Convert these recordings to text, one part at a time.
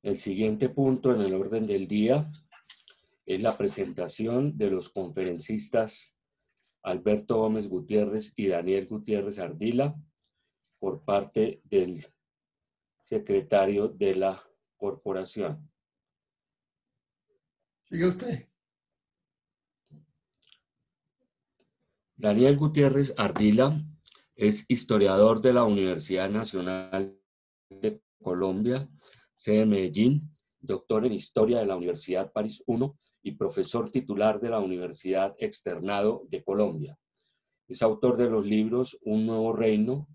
El siguiente punto en el orden del día es la presentación de los conferencistas Alberto Gómez Gutiérrez y Daniel Gutiérrez Ardila por parte del secretario de la corporación. Sigue usted. Daniel Gutiérrez Ardila es historiador de la Universidad Nacional de Colombia, sede Medellín, doctor en Historia de la Universidad París I y profesor titular de la Universidad Externado de Colombia. Es autor de los libros Un Nuevo Reino,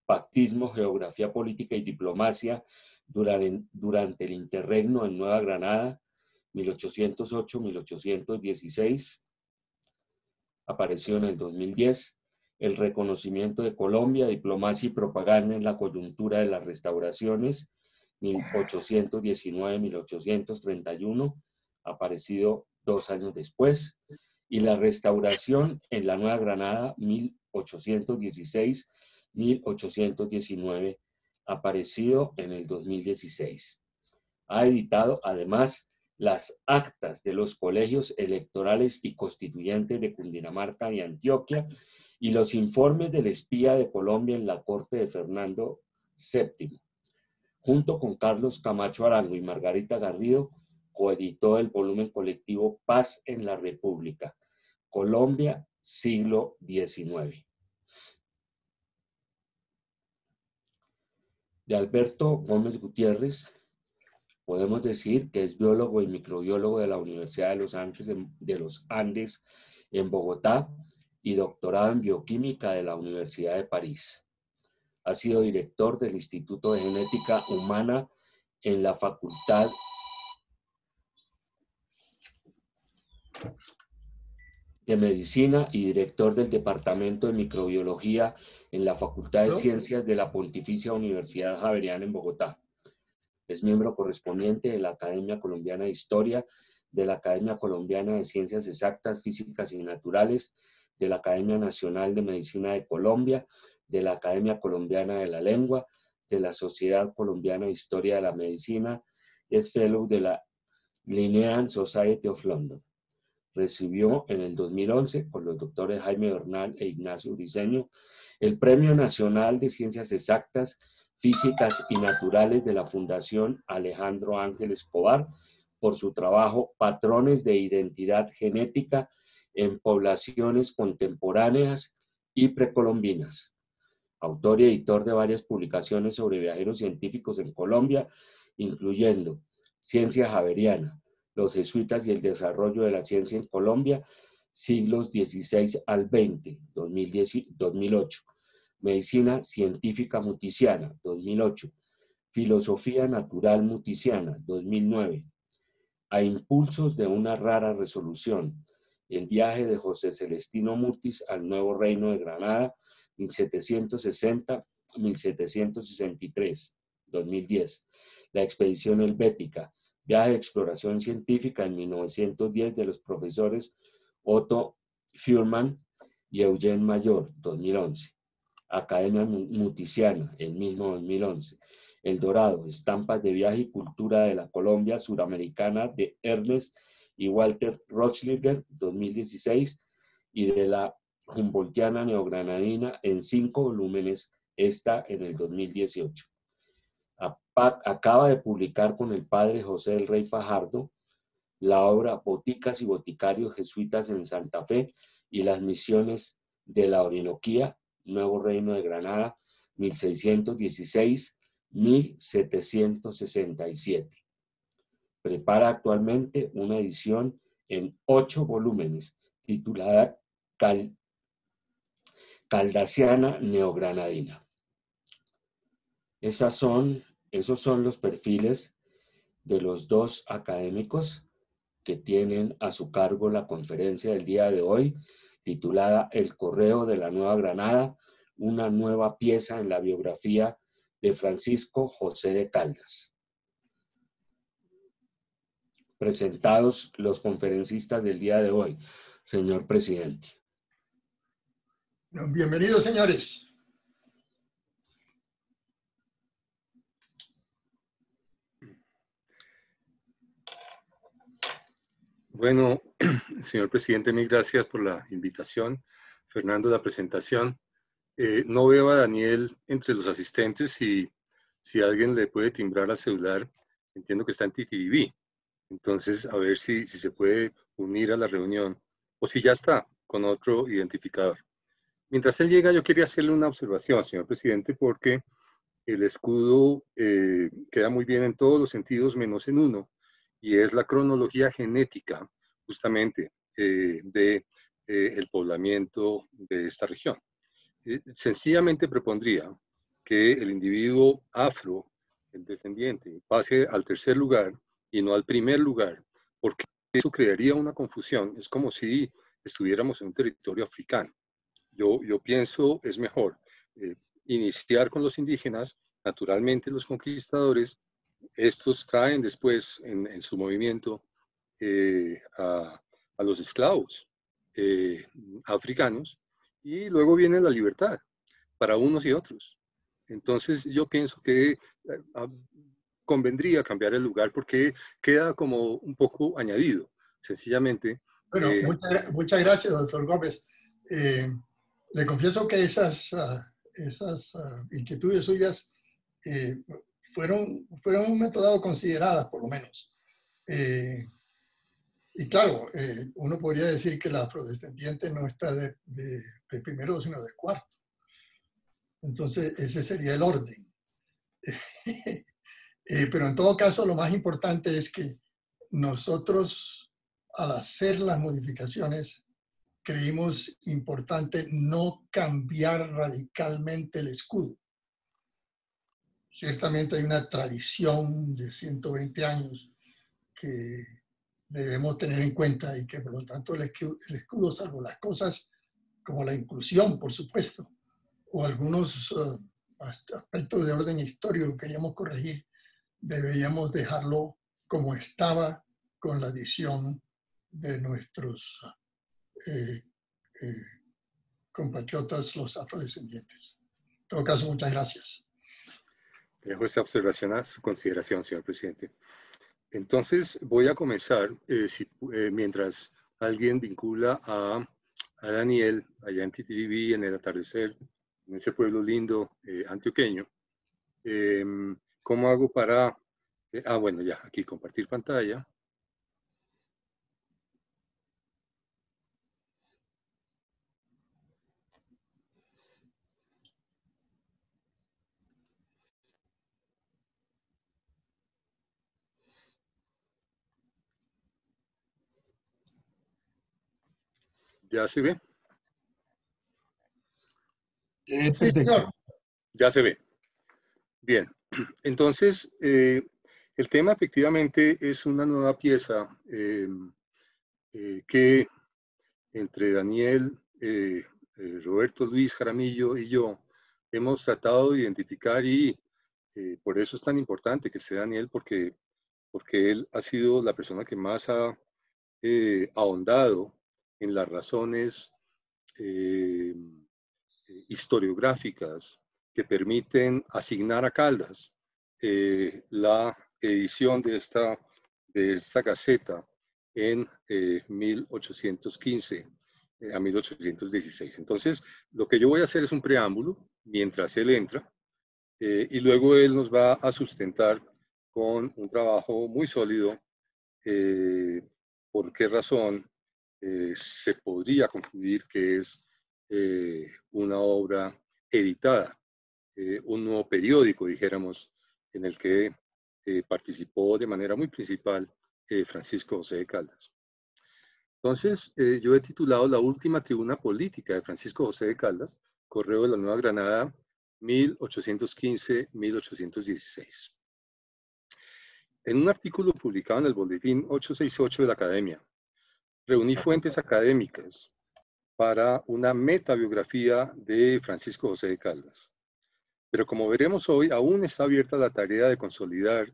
Pactismo, Geografía Política y Diplomacia durante el Interregno en Nueva Granada, 1808-1816. Apareció en el 2010. El reconocimiento de Colombia, diplomacia y propaganda en la coyuntura de las restauraciones, 1819-1831, aparecido 2 años después, y la restauración en la Nueva Granada, 1816-1819, aparecido en el 2016. Ha editado además las actas de los colegios electorales y constituyentes de Cundinamarca y Antioquia y los informes del espía de Colombia en la corte de Fernando VII. Junto con Carlos Camacho Arango y Margarita Garrido, coeditó el volumen colectivo Paz en la República, Colombia, siglo XIX. De Alberto Gómez Gutiérrez, podemos decir que es biólogo y microbiólogo de la Universidad de los Andes en Bogotá y doctorado en bioquímica de la Universidad de París. Ha sido director del Instituto de Genética Humana en la Facultad de Medicina y director del Departamento de Microbiología en la Facultad de Ciencias de la Pontificia Universidad Javeriana en Bogotá. Es miembro correspondiente de la Academia Colombiana de Historia, de la Academia Colombiana de Ciencias Exactas, Físicas y Naturales, de la Academia Nacional de Medicina de Colombia, de la Academia Colombiana de la Lengua, de la Sociedad Colombiana de Historia de la Medicina, es fellow de la Linnean Society of London. Recibió en el 2011, con los doctores Jaime Bernal e Ignacio Briceño, el Premio Nacional de Ciencias Exactas, Físicas y Naturales de la Fundación Alejandro Ángel Escobar por su trabajo Patrones de Identidad Genética en Poblaciones Contemporáneas y Precolombinas. Autor y editor de varias publicaciones sobre viajeros científicos en Colombia, incluyendo Ciencia Javeriana, los jesuitas y el desarrollo de la ciencia en Colombia, siglos XVI al XX, 2008. Medicina científica muticiana, 2008. Filosofía natural muticiana, 2009. A impulsos de una rara resolución. El viaje de José Celestino Mutis al Nuevo Reino de Granada, 1760-1763, 2010. La expedición helvética. Viaje de exploración científica en 1910 de los profesores Otto Fuhrmann y Eugene Mayor, 2011. Academia Muticiana, el mismo 2011. El Dorado, estampas de viaje y cultura de la Colombia suramericana de Ernest y Walter Rochliger, 2016, y de la Humboldtiana neogranadina en 5 volúmenes, esta en el 2018. Acaba de publicar con el padre José del Rey Fajardo la obra Boticas y Boticarios Jesuitas en Santa Fe y las misiones de la Orinoquía, Nuevo Reino de Granada, 1616-1767. Prepara actualmente una edición en 8 volúmenes titulada Caldasiana Neogranadina. Esos son los perfiles de los dos académicos que tienen a su cargo la conferencia del día de hoy, titulada El Correo de la Nueva Granada, una nueva pieza en la biografía de Francisco José de Caldas. Presentados los conferencistas del día de hoy, señor presidente. Bienvenidos, señores. Bueno, señor presidente, mil gracias por la invitación. Fernando, la presentación. No veo a Daniel entre los asistentes y si alguien le puede timbrar al celular, entiendo que está en TTV. Entonces, a ver si se puede unir a la reunión o si ya está con otro identificador. Mientras él llega, yo quería hacerle una observación, señor presidente, porque el escudo queda muy bien en todos los sentidos menos en uno, y es la cronología genética justamente del poblamiento de esta región. Sencillamente propondría que el individuo afro, el descendiente, pase al tercer lugar y no al primer lugar, porque eso crearía una confusión. Es como si estuviéramos en un territorio africano. Yo pienso es mejor iniciar con los indígenas, naturalmente los conquistadores, estos traen después en su movimiento a los esclavos africanos, y luego viene la libertad para unos y otros. Entonces yo pienso que convendría cambiar el lugar porque queda como un poco añadido, sencillamente. Bueno, muchas gracias, doctor Gómez. Le confieso que esas inquietudes suyas fueron en un momento dado consideradas, por lo menos. Y claro, uno podría decir que la afrodescendiente no está de primero, sino de cuarto. Entonces, ese sería el orden. Pero en todo caso, lo más importante es que nosotros, al hacer las modificaciones, creímos importante no cambiar radicalmente el escudo. Ciertamente hay una tradición de 120 años que debemos tener en cuenta y que por lo tanto el escudo, salvo las cosas como la inclusión, por supuesto, o algunos aspectos de orden histórico que queríamos corregir, deberíamos dejarlo como estaba con la adición de nuestros compatriotas, los afrodescendientes. En todo caso, muchas gracias. Dejo esta observación a su consideración, señor presidente. Entonces voy a comenzar, mientras alguien vincula a Daniel allá en TTV, en el atardecer, en ese pueblo lindo antioqueño. ¿Cómo hago para...? Bueno, ya, aquí compartir pantalla. ¿Ya se ve? Señor. Ya se ve. Bien, entonces el tema efectivamente es una nueva pieza que entre Daniel, Roberto Luis Jaramillo y yo hemos tratado de identificar, y por eso es tan importante que esté Daniel, porque él ha sido la persona que más ha ahondado en las razones historiográficas que permiten asignar a Caldas la edición de esta gaceta en 1815 a 1816. Entonces, lo que yo voy a hacer es un preámbulo mientras él entra, y luego él nos va a sustentar con un trabajo muy sólido. ¿Por qué razón se podría concluir que es una obra editada, un nuevo periódico, dijéramos, en el que participó de manera muy principal Francisco José de Caldas? Entonces, yo he titulado La última tribuna política de Francisco José de Caldas, Correo de la Nueva Granada, 1815-1816. En un artículo publicado en el Boletín 868 de la Academia, reuní fuentes académicas para una metabiografía de Francisco José de Caldas. Pero como veremos hoy, aún está abierta la tarea de consolidar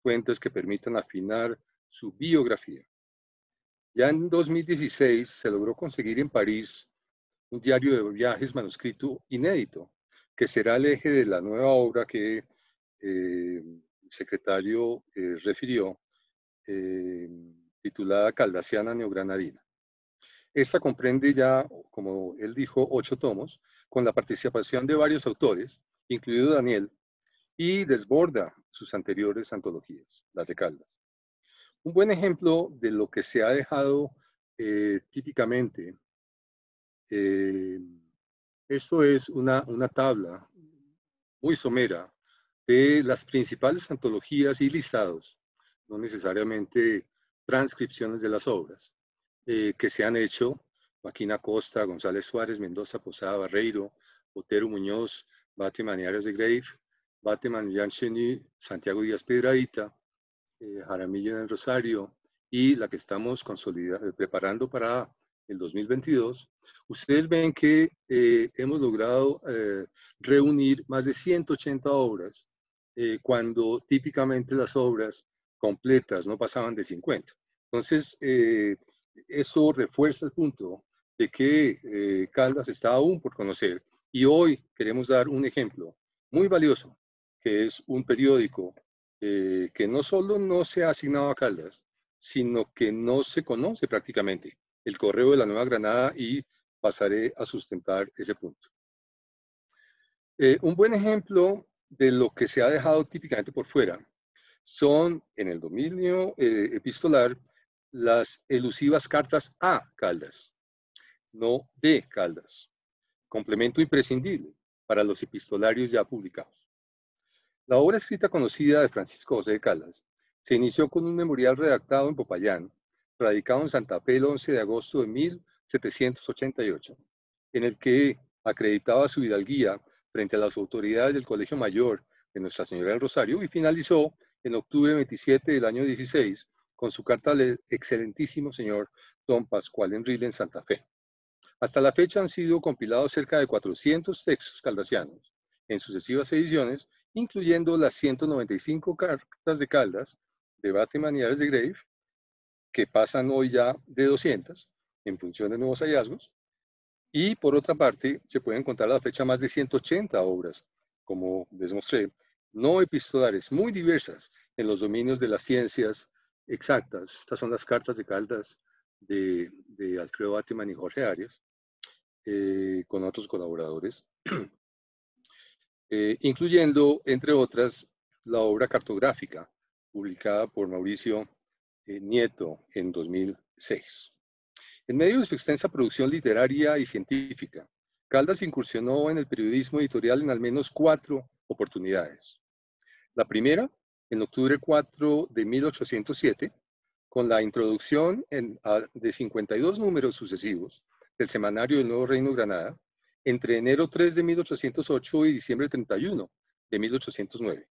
fuentes que permitan afinar su biografía. Ya en 2016 se logró conseguir en París un diario de viajes manuscrito inédito, que será el eje de la nueva obra que el secretario refirió, titulada Caldasiana Neogranadina. Esta comprende ya, como él dijo, 8 tomos, con la participación de varios autores, incluido Daniel, y desborda sus anteriores antologías, las de Caldas. Un buen ejemplo de lo que se ha dejado típicamente, esto es una tabla muy somera de las principales antologías y listados, no necesariamente transcripciones de las obras, que se han hecho: Joaquín Acosta, González Suárez, Mendoza, Posada, Barreiro, Otero Muñoz, Bateman y Arias de Grave, Bateman, Jean Cheny, Santiago Díaz Piedrahita, Jaramillo en el Rosario, y la que estamos preparando para el 2022, ustedes ven que hemos logrado reunir más de 180 obras, cuando típicamente las obras completas no pasaban de 50. Entonces, eso refuerza el punto de que Caldas está aún por conocer, y hoy queremos dar un ejemplo muy valioso, que es un periódico que no solo no se ha asignado a Caldas, sino que no se conoce prácticamente: El Correo de la Nueva Granada, y pasaré a sustentar ese punto. Un buen ejemplo de lo que se ha dejado típicamente por fuera son, en el dominio epistolar, las elusivas cartas a Caldas, no de Caldas, complemento imprescindible para los epistolarios ya publicados. La obra escrita conocida de Francisco José de Caldas se inició con un memorial redactado en Popayán, radicado en Santa Fe el 11 de agosto de 1788, en el que acreditaba su hidalguía frente a las autoridades del Colegio Mayor de Nuestra Señora del Rosario, y finalizó en octubre 27 del año 16 con su carta al excelentísimo señor don Pascual Enrile en Santa Fe. Hasta la fecha han sido compilados cerca de 400 textos caldasianos en sucesivas ediciones, incluyendo las 195 cartas de Caldas de Bateman y Arias de Grave, que pasan hoy ya de 200 en función de nuevos hallazgos. Y por otra parte, se pueden encontrar a la fecha más de 180 obras, como les mostré, no epistolares, muy diversas en los dominios de las ciencias exactas. Estas son las cartas de Caldas de Alfredo Bateman y Jorge Arias, con otros colaboradores, incluyendo, entre otras, la obra cartográfica publicada por Mauricio Nieto en 2006. En medio de su extensa producción literaria y científica, Caldas incursionó en el periodismo editorial en al menos 4 oportunidades. La primera, en octubre 4 de 1807, con la introducción de 52 números sucesivos del Semanario del Nuevo Reino de Granada, entre enero 3 de 1808 y diciembre 31 de 1809.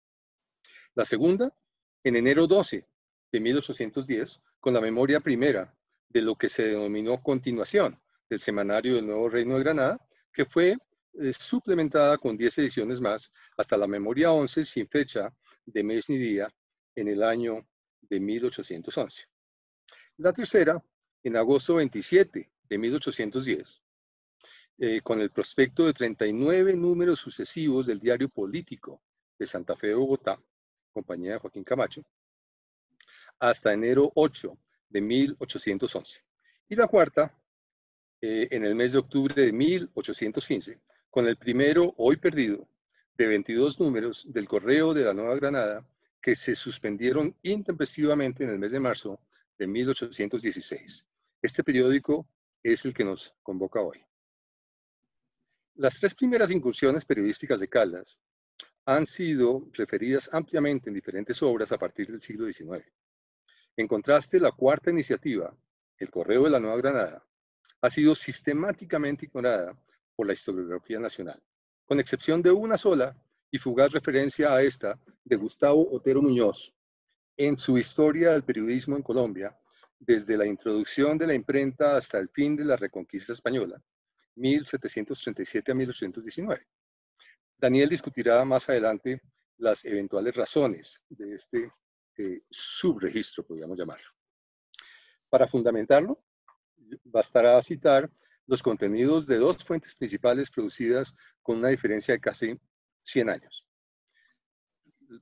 La segunda, en enero 12 de 1810, con la memoria primera de lo que se denominó continuación del Semanario del Nuevo Reino de Granada, que fue suplementada con 10 ediciones más hasta la memoria 11, sin fecha de mes ni día, en el año de 1811. La tercera, en agosto 27 de 1810, con el prospecto de 39 números sucesivos del Diario Político de Santa Fe de Bogotá, compañía de Joaquín Camacho, hasta enero 8 de 1811. Y la cuarta, en el mes de octubre de 1815, con el primero, hoy perdido, de 22 números del Correo de la Nueva Granada, que se suspendieron intempestivamente en el mes de marzo de 1816. Este periódico es el que nos convoca hoy. Las 3 primeras incursiones periodísticas de Caldas han sido referidas ampliamente en diferentes obras a partir del siglo XIX. En contraste, la cuarta iniciativa, El Correo de la Nueva Granada, ha sido sistemáticamente ignorada por la historiografía nacional, con excepción de una sola y fugaz referencia a esta de Gustavo Otero Muñoz en su Historia del Periodismo en Colombia, desde la introducción de la imprenta hasta el fin de la Reconquista Española, 1737 a 1819. Daniel discutirá más adelante las eventuales razones de este subregistro, podríamos llamarlo. Para fundamentarlo, bastará citar los contenidos de 2 fuentes principales producidas con una diferencia de casi 100 años.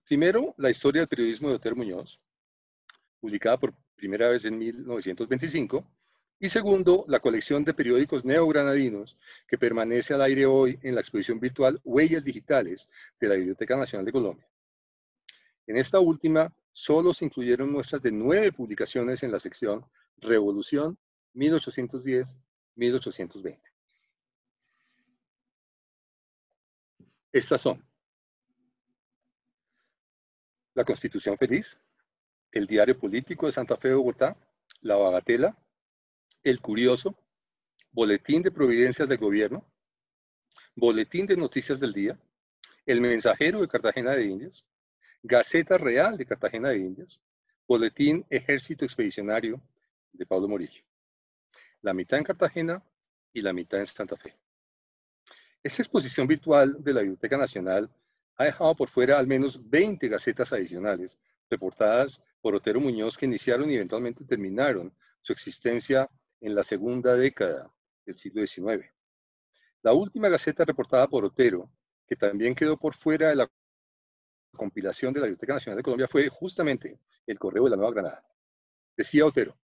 Primero, la Historia del Periodismo de Otero Muñoz, publicada por primera vez en 1925, y segundo, la colección de periódicos neogranadinos que permanece al aire hoy en la exposición virtual Huellas Digitales de la Biblioteca Nacional de Colombia. En esta última, solo se incluyeron muestras de 9 publicaciones en la sección Revolución 1810-1820. Estas son La Constitución Feliz, El Diario Político de Santa Fe de Bogotá, La Bagatela, El Curioso, Boletín de Providencias del Gobierno, Boletín de Noticias del Día, El Mensajero de Cartagena de Indias, Gaceta Real de Cartagena de Indias, Boletín Ejército Expedicionario de Pablo Morillo. La mitad en Cartagena y la mitad en Santa Fe. Esta exposición virtual de la Biblioteca Nacional ha dejado por fuera al menos 20 gacetas adicionales, reportadas por Otero Muñoz, que iniciaron y eventualmente terminaron su existencia en la segunda década del siglo XIX. La última gaceta reportada por Otero, que también quedó por fuera de la compilación de la Biblioteca Nacional de Colombia, fue justamente El Correo de la Nueva Granada. Decía Otero,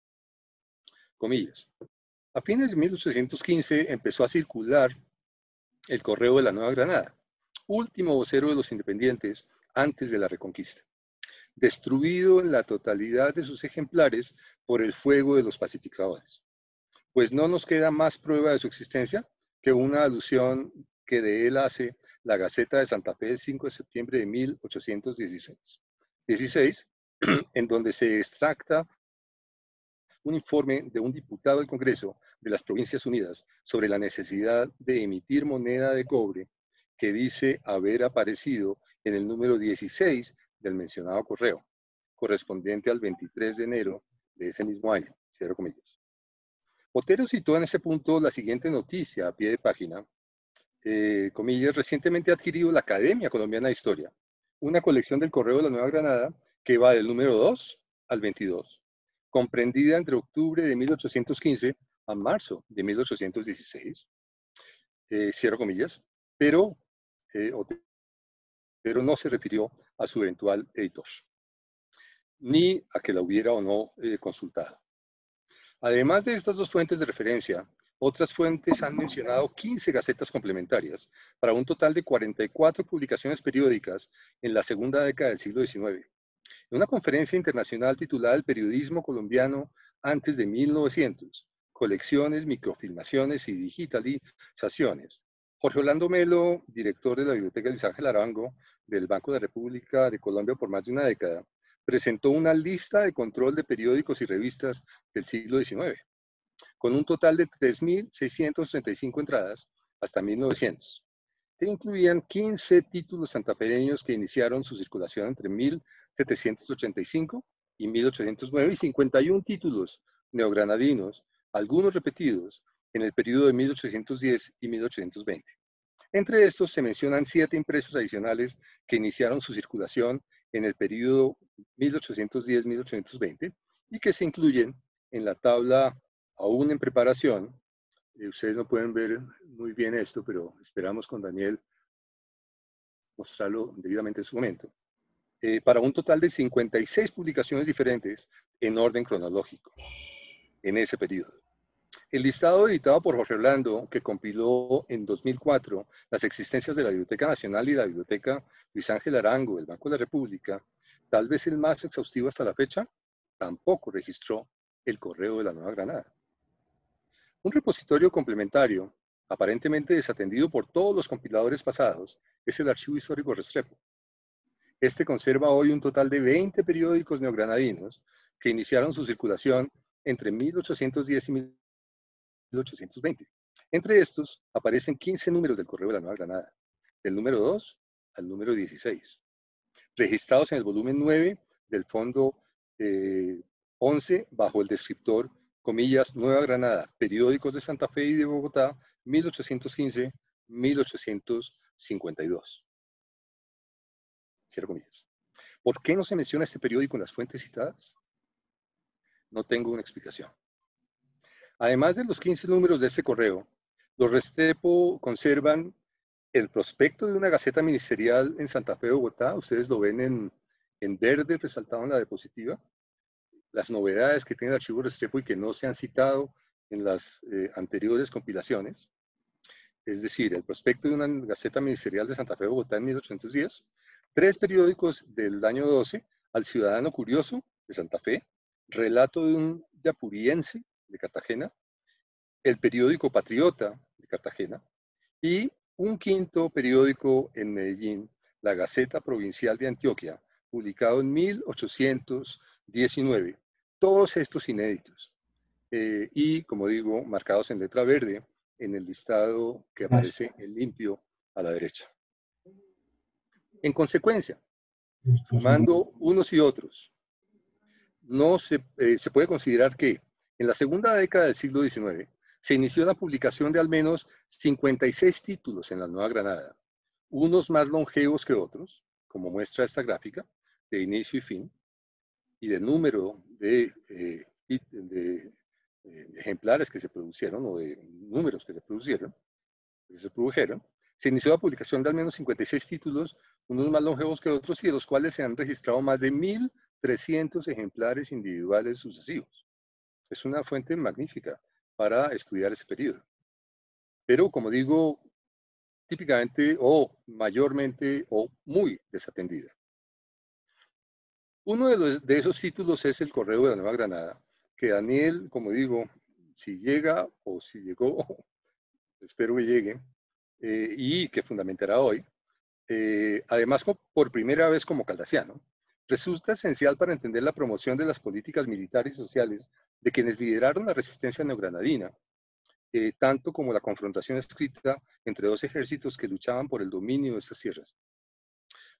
comillas, a fines de 1815 empezó a circular El Correo de la Nueva Granada, último vocero de los independientes antes de la Reconquista, destruido en la totalidad de sus ejemplares por el fuego de los pacificadores. Pues no nos queda más prueba de su existencia que una alusión que de él hace la Gaceta de Santa Fe del 5 de septiembre de 1816, en donde se extracta un informe de un diputado del Congreso de las Provincias Unidas sobre la necesidad de emitir moneda de cobre, que dice haber aparecido en el número 16 del mencionado correo, correspondiente al 23 de enero de ese mismo año, cierro comillas. Otero citó en ese punto la siguiente noticia a pie de página, comillas, recientemente ha adquirido la Academia Colombiana de Historia, una colección del Correo de la Nueva Granada que va del número 2 al 22, comprendida entre octubre de 1815 a marzo de 1816, cierro comillas, pero no se refirió a su eventual editor, ni a que la hubiera o no consultado. Además de estas dos fuentes de referencia, otras fuentes han mencionado 15 gacetas complementarias, para un total de 44 publicaciones periódicas en la segunda década del siglo XIX. En una conferencia internacional titulada El periodismo colombiano antes de 1900, colecciones, microfilmaciones y digitalizaciones, Jorge Orlando Melo, director de la Biblioteca Luis Ángel Arango del Banco de la República de Colombia por más de una década, presentó una lista de control de periódicos y revistas del siglo XIX, con un total de 3.635 entradas hasta 1900, que incluían 15 títulos santafereños que iniciaron su circulación entre 1785 y 1809 y 51 títulos neogranadinos, algunos repetidos, en el periodo de 1810 y 1820. Entre estos se mencionan 7 impresos adicionales que iniciaron su circulación en el periodo 1810-1820 y que se incluyen en la tabla aún en preparación. Ustedes no pueden ver muy bien esto, pero esperamos con Daniel mostrarlo debidamente en su momento, para un total de 56 publicaciones diferentes en orden cronológico en ese periodo. El listado editado por Jorge Orlando, que compiló en 2004 las existencias de la Biblioteca Nacional y la Biblioteca Luis Ángel Arango del Banco de la República, tal vez el más exhaustivo hasta la fecha, tampoco registró el Correo de la Nueva Granada. Un repositorio complementario, aparentemente desatendido por todos los compiladores pasados, es el Archivo Histórico Restrepo. Este conserva hoy un total de 20 periódicos neogranadinos que iniciaron su circulación entre 1810 y 1820. Entre estos aparecen 15 números del Correo de la Nueva Granada, del número 2 al número 16, registrados en el volumen 9 del fondo 11 bajo el descriptor, comillas, Nueva Granada, periódicos de Santa Fe y de Bogotá, 1815-1852. Cierro comillas. ¿Por qué no se menciona este periódico en las fuentes citadas? No tengo una explicación. Además de los 15 números de este correo, los Restrepo conservan el prospecto de una gaceta ministerial en Santa Fe, Bogotá. Ustedes lo ven en verde resaltado en la diapositiva. las novedades que tiene el archivo Restrepo y que no se han citado en las anteriores compilaciones, es decir, el prospecto de una Gaceta Ministerial de Santa Fe, Bogotá en 1810, 3 periódicos del año 12, Al Ciudadano Curioso de Santa Fe, Relato de un Yapuriense de Cartagena, el periódico Patriota de Cartagena y un 5º periódico en Medellín, la Gaceta Provincial de Antioquia, publicado en 1819. Todos estos inéditos y, como digo, marcados en letra verde en el listado que aparece en limpio a la derecha. En consecuencia, sumando unos y otros, se puede considerar que en la segunda década del siglo XIX se inició la publicación de al menos 56 títulos en la Nueva Granada, unos más longevos que otros, como muestra esta gráfica, de inicio y fin, y de número de ejemplares que se produjeron o de números que se produjeron, se inició la publicación de al menos 56 títulos, unos más longevos que otros, y de los cuales se han registrado más de 1.300 ejemplares individuales sucesivos. Es una fuente magnífica para estudiar ese periodo. Pero, como digo, típicamente o mayormente o muy desatendida. Uno de esos títulos es el Correo de la Nueva Granada, que Daniel, como digo, si llega o si llegó, espero que llegue, y que fundamentará hoy, además por primera vez como caldasiano, resulta esencial para entender la promoción de las políticas militares y sociales de quienes lideraron la resistencia neogranadina, tanto como la confrontación escrita entre dos ejércitos que luchaban por el dominio de estas tierras.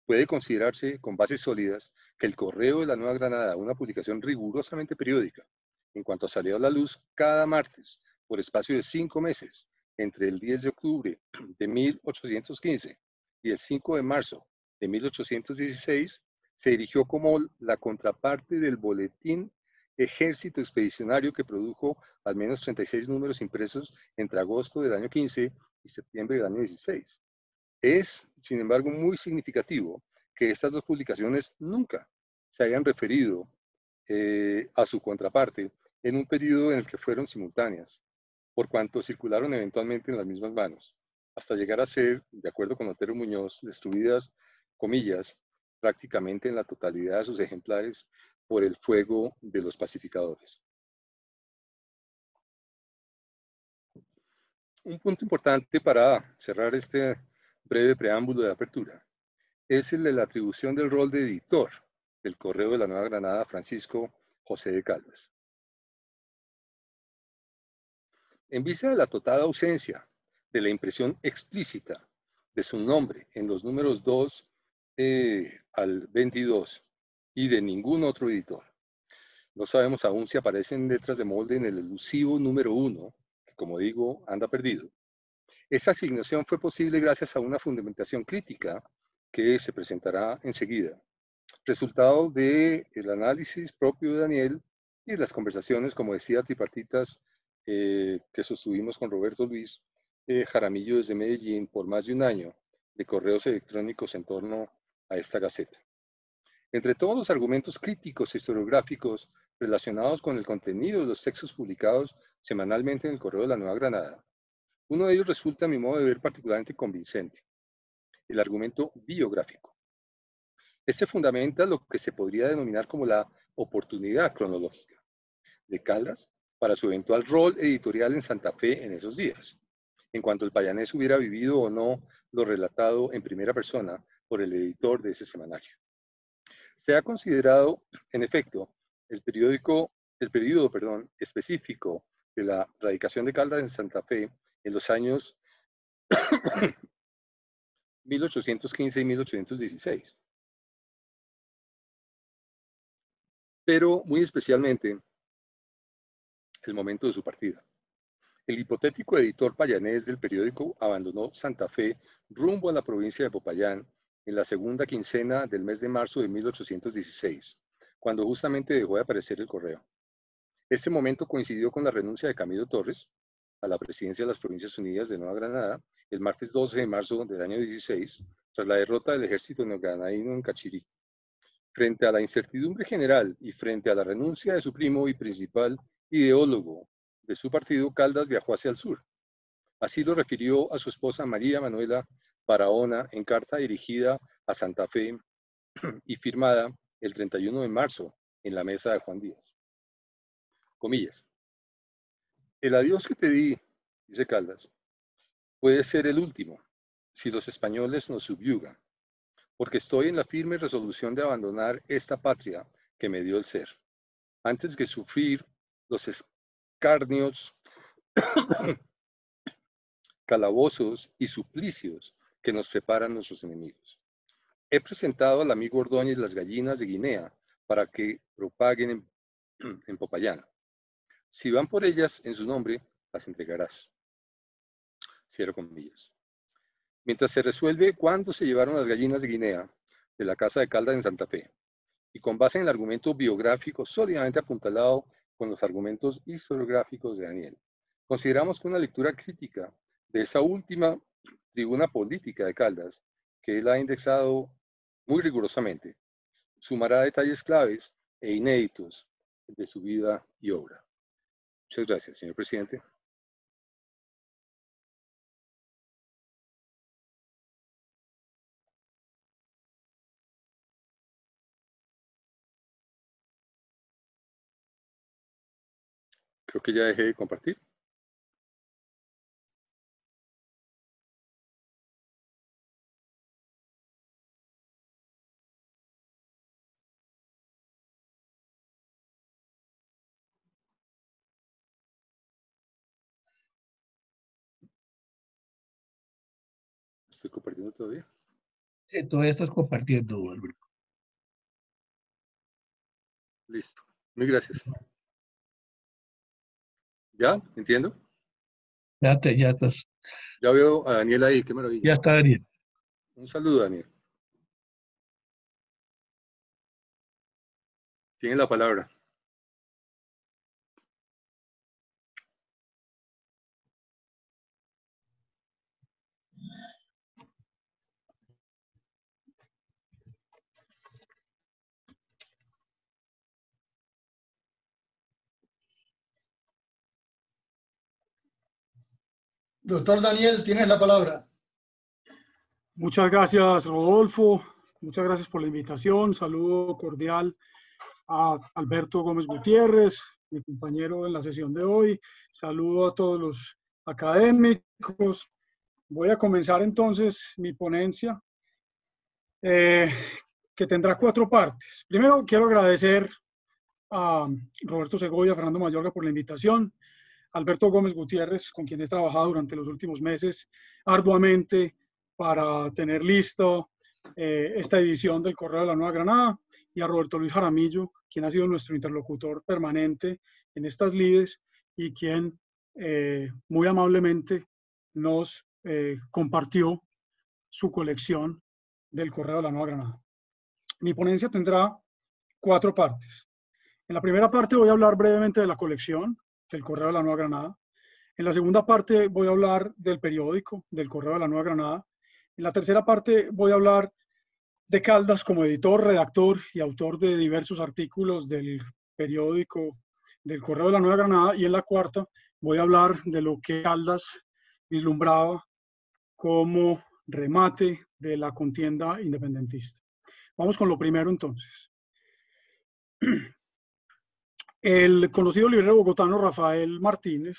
Puede considerarse con bases sólidas que el Correo de la Nueva Granada, una publicación rigurosamente periódica, en cuanto salió a la luz cada martes por espacio de 5 meses, entre el 10 de octubre de 1815 y el 5 de marzo de 1816, se erigió como la contraparte del boletín Ejército Expedicionario, que produjo al menos 36 números impresos entre agosto del año 15 y septiembre del año 16. Es, sin embargo, muy significativo que estas dos publicaciones nunca se hayan referido a su contraparte en un periodo en el que fueron simultáneas, por cuanto circularon eventualmente en las mismas manos, hasta llegar a ser, de acuerdo con Otero Muñoz, destruidas, comillas, prácticamente en la totalidad de sus ejemplares por el fuego de los pacificadores. Un punto importante para cerrar este breve preámbulo de apertura es el de la atribución del rol de editor del Correo de la Nueva Granada a Francisco José de Caldas. En vista de la total ausencia de la impresión explícita de su nombre en los números 2 al 22 y de ningún otro editor, no sabemos aún si aparecen letras de molde en el elusivo número 1, que, como digo, anda perdido. Esa asignación fue posible gracias a una fundamentación crítica que se presentará enseguida, resultado del análisis propio de Daniel y de las conversaciones, como decía, tripartitas que sostuvimos con Roberto Luis Jaramillo desde Medellín por más de un año de correos electrónicos en torno a esta gaceta. Entre todos los argumentos críticos e historiográficos relacionados con el contenido de los textos publicados semanalmente en el Correo de la Nueva Granada, uno de ellos resulta, a mi modo de ver, particularmente convincente: el argumento biográfico. Este fundamenta lo que se podría denominar como la oportunidad cronológica de Caldas para su eventual rol editorial en Santa Fe en esos días, en cuanto el payanés hubiera vivido o no lo relatado en primera persona por el editor de ese semanario. Se ha considerado, en efecto, el periodo específico de la radicación de Caldas en Santa Fe en los años 1815 y 1816. Pero muy especialmente el momento de su partida. El hipotético editor payanés del periódico abandonó Santa Fe rumbo a la provincia de Popayán en la segunda quincena del mes de marzo de 1816, cuando justamente dejó de aparecer el correo. Este momento coincidió con la renuncia de Camilo Torres a la presidencia de las Provincias Unidas de Nueva Granada el martes 12 de marzo del año 16, tras la derrota del ejército neogranadino en Cachirí. Frente a la incertidumbre general y frente a la renuncia de su primo y principal ideólogo de su partido, Caldas viajó hacia el sur. Así lo refirió a su esposa María Manuela Barahona en carta dirigida a Santa Fe y firmada el 31 de marzo en la mesa de Juan Díaz. Comillas. El adiós que te di, dice Caldas, puede ser el último si los españoles nos subyugan, porque estoy en la firme resolución de abandonar esta patria que me dio el ser, antes que sufrir los escarnios, calabozos y suplicios que nos preparan nuestros enemigos. He presentado al amigo Ordóñez las gallinas de Guinea para que propaguen en Popayán. Si van por ellas en su nombre, las entregarás. Cierro comillas. Mientras se resuelve cuándo se llevaron las gallinas de Guinea de la casa de Caldas en Santa Fe, y con base en el argumento biográfico sólidamente apuntalado con los argumentos historiográficos de Daniel, consideramos que una lectura crítica de esa última tribuna política de Caldas, que él ha indexado muy rigurosamente, sumará detalles claves e inéditos de su vida y obra. Muchas gracias, señor presidente. Creo que ya dejé de compartir. ¿Estoy compartiendo todavía? Sí, todavía estás compartiendo, Alberto. Listo. Muy gracias. ¿Ya? ¿Entiendo? Ya estás. Ya veo a Daniel ahí. Qué maravilla. Ya está, Daniel. Un saludo, Daniel. Tiene la palabra. Doctor Daniel, tienes la palabra. Muchas gracias, Rodolfo. Muchas gracias por la invitación. Saludo cordial a Alberto Gómez Gutiérrez, mi compañero en la sesión de hoy. Saludo a todos los académicos. Voy a comenzar entonces mi ponencia, que tendrá 4 partes. Primero, quiero agradecer a Roberto Segovia, a Fernando Mayorga por la invitación, a Alberto Gómez Gutiérrez, con quien he trabajado durante los últimos meses arduamente para tener listo esta edición del Correo de la Nueva Granada, y a Roberto Luis Jaramillo, quien ha sido nuestro interlocutor permanente en estas lides y quien muy amablemente nos compartió su colección del Correo de la Nueva Granada. Mi ponencia tendrá 4 partes. En la primera parte voy a hablar brevemente de la colección del Correo de la Nueva Granada. En la segunda parte voy a hablar del periódico del Correo de la Nueva Granada. En la tercera parte voy a hablar de Caldas como editor, redactor y autor de diversos artículos del periódico del Correo de la Nueva Granada. Y en la cuarta voy a hablar de lo que Caldas vislumbraba como remate de la contienda independentista. Vamos con lo primero entonces. El conocido librero bogotano Rafael Martínez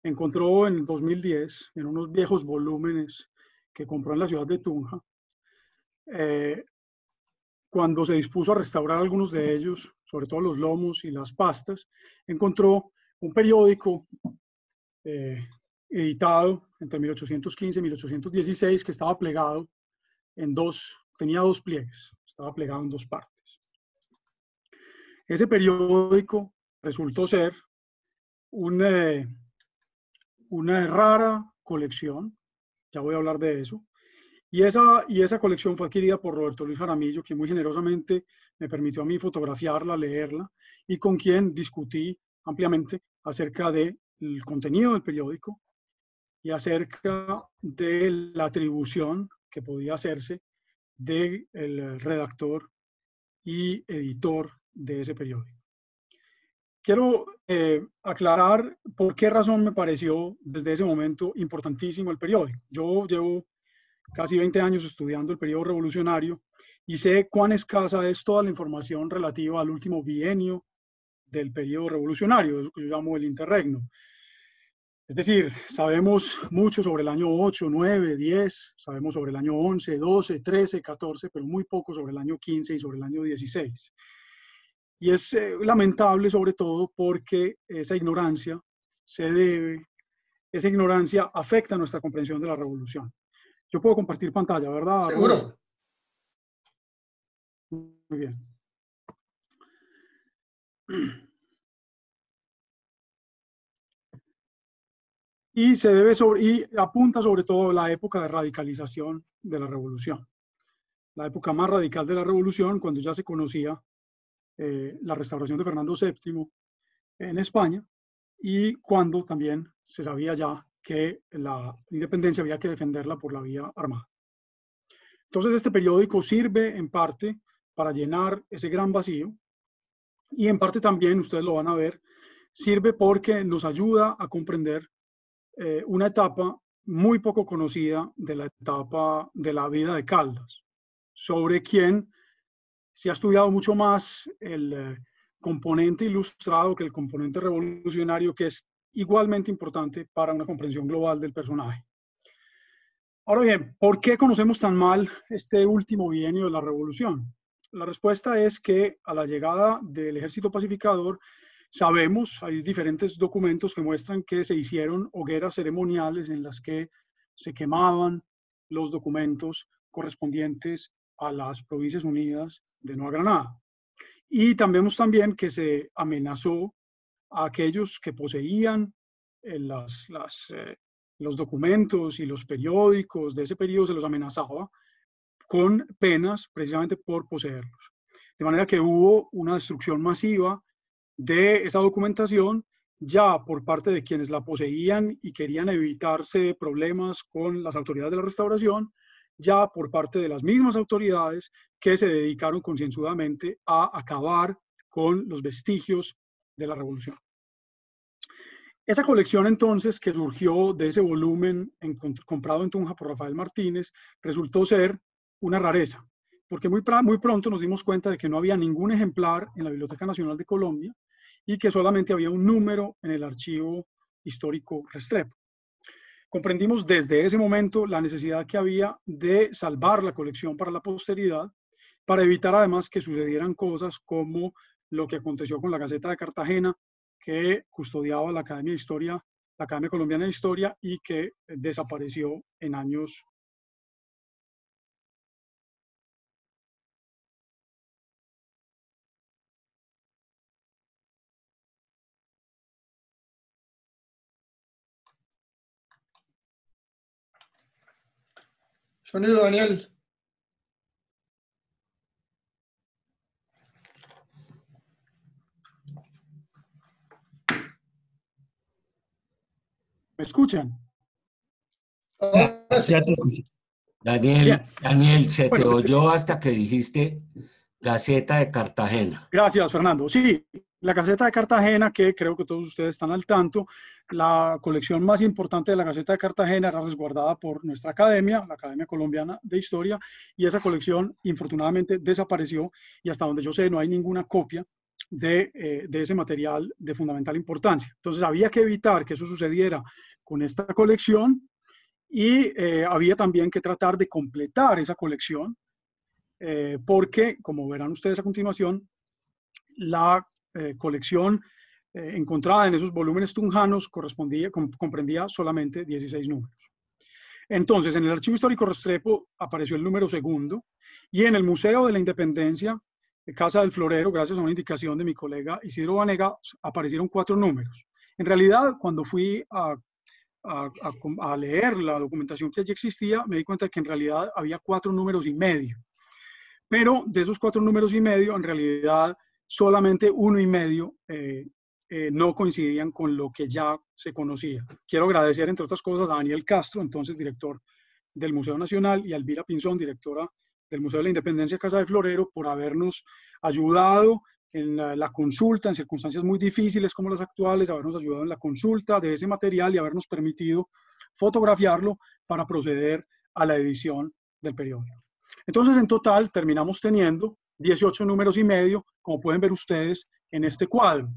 encontró en el 2010, en unos viejos volúmenes que compró en la ciudad de Tunja, cuando se dispuso a restaurar algunos de ellos, sobre todo los lomos y las pastas, encontró un periódico editado entre 1815 y 1816 que estaba plegado en tenía 2 pliegues, estaba plegado en 2 partes. Ese periódico resultó ser una rara colección, ya voy a hablar de eso, y esa colección fue adquirida por Roberto Luis Jaramillo, quien muy generosamente me permitió a mí fotografiarla, leerla, y con quien discutí ampliamente acerca del contenido del periódico y acerca de la atribución que podía hacerse del redactor y editor de ese periódico. Quiero aclarar por qué razón me pareció desde ese momento importantísimo el periódico. Yo llevo casi 20 años estudiando el periodo revolucionario y sé cuán escasa es toda la información relativa al último bienio del periodo revolucionario, eso que yo llamo el interregno. Es decir, sabemos mucho sobre el año 8, 9, 10, sabemos sobre el año 11, 12, 13, 14, pero muy poco sobre el año 15 y sobre el año 16. Y es lamentable sobre todo porque esa ignorancia afecta nuestra comprensión de la revolución. Yo puedo compartir pantalla, ¿verdad? Seguro. Muy bien. Y apunta sobre todo la época de radicalización de la revolución. La época más radical de la revolución, cuando ya se conocía la restauración de Fernando VII en España y cuando también se sabía ya que la independencia había que defenderla por la vía armada. Entonces este periódico sirve en parte para llenar ese gran vacío y en parte también, ustedes lo van a ver, sirve porque nos ayuda a comprender una etapa muy poco conocida de la etapa de la vida de Caldas, sobre quien se ha estudiado mucho más el componente ilustrado que el componente revolucionario, que es igualmente importante para una comprensión global del personaje. Ahora bien, ¿por qué conocemos tan mal este último bienio de la revolución? La respuesta es que a la llegada del ejército pacificador, sabemos, hay diferentes documentos que muestran que se hicieron hogueras ceremoniales en las que se quemaban los documentos correspondientes a las Provincias Unidas de Nueva Granada. Y vemos también que se amenazó a aquellos que poseían los documentos y los periódicos de ese periodo, se los amenazaba con penas precisamente por poseerlos. De manera que hubo una destrucción masiva de esa documentación ya por parte de quienes la poseían y querían evitarse problemas con las autoridades de la restauración, ya por parte de las mismas autoridades que se dedicaron concienzudamente a acabar con los vestigios de la revolución. Esa colección entonces que surgió de ese volumen comprado en Tunja por Rafael Martínez resultó ser una rareza, porque muy pronto nos dimos cuenta de que no había ningún ejemplar en la Biblioteca Nacional de Colombia y que solamente había un número en el Archivo Histórico Restrepo. Comprendimos desde ese momento la necesidad que había de salvar la colección para la posteridad, para evitar además que sucedieran cosas como lo que aconteció con la Gaceta de Cartagena, que custodiaba la Academia de Historia, la Academia Colombiana de Historia, y que desapareció en años. Sonido, Daniel. ¿Me escuchan? Daniel, se te oyó hasta que dijiste Gaceta de Cartagena. Gracias, Fernando. Sí, la Gaceta de Cartagena, que creo que todos ustedes están al tanto, la colección más importante de la Gaceta de Cartagena era resguardada por nuestra academia, la Academia Colombiana de Historia, y esa colección infortunadamente desapareció y hasta donde yo sé no hay ninguna copia de ese material de fundamental importancia. Entonces había que evitar que eso sucediera con esta colección y había también que tratar de completar esa colección porque, como verán ustedes a continuación, la colección encontrada en esos volúmenes tunjanos comprendía solamente 16 números. Entonces, en el Archivo Histórico Restrepo apareció el número segundo y en el Museo de la Independencia, Casa del Florero, gracias a una indicación de mi colega Isidro Vanega, aparecieron 4 números. En realidad, cuando fui a leer la documentación que allí existía, me di cuenta de que en realidad había 4 números y medio. Pero de esos 4 números y medio, en realidad solamente 1 y medio no coincidían con lo que ya se conocía. Quiero agradecer, entre otras cosas, a Daniel Castro, entonces director del Museo Nacional, y a Elvira Pinzón, directora del Museo de la Independencia Casa del Florero por habernos ayudado en la consulta, en circunstancias muy difíciles como las actuales, habernos ayudado en la consulta de ese material y habernos permitido fotografiarlo para proceder a la edición del periódico. Entonces, en total, terminamos teniendo 18 números y medio, como pueden ver ustedes en este cuadro.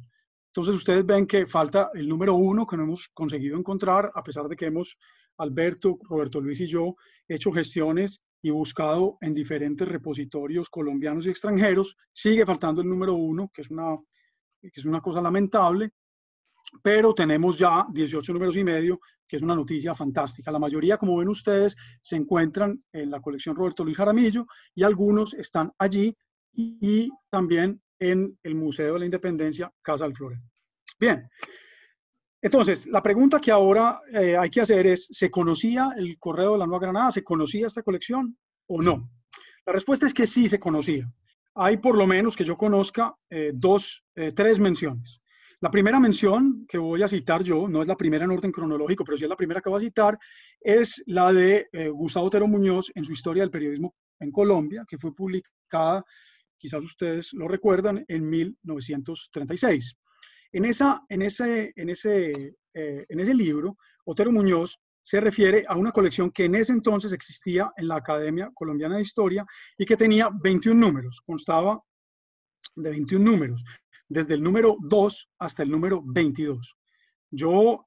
Entonces, ustedes ven que falta el número 1 que no hemos conseguido encontrar, a pesar de que hemos, Alberto, Roberto Luis y yo, hecho gestiones y buscado en diferentes repositorios colombianos y extranjeros. Sigue faltando el número 1, que es una cosa lamentable, pero tenemos ya 18 números y medio, que es una noticia fantástica. La mayoría, como ven ustedes, se encuentran en la colección Roberto Luis Jaramillo y algunos están allí y también en el Museo de la Independencia Casa del Florero. Bien, entonces, la pregunta que ahora hay que hacer es, ¿se conocía el Correo de la Nueva Granada? ¿Se conocía esta colección o no? La respuesta es que sí se conocía. Hay por lo menos que yo conozca tres menciones. La primera mención que voy a citar yo, no es la primera en orden cronológico, pero sí es la primera que voy a citar, es la de Gustavo Otero Muñoz en su Historia del Periodismo en Colombia, que fue publicada, quizás ustedes lo recuerdan, en 1936. En ese libro, Otero Muñoz se refiere a una colección que en ese entonces existía en la Academia Colombiana de Historia y que tenía 21 números, constaba de 21 números, desde el número 2 hasta el número 22. Yo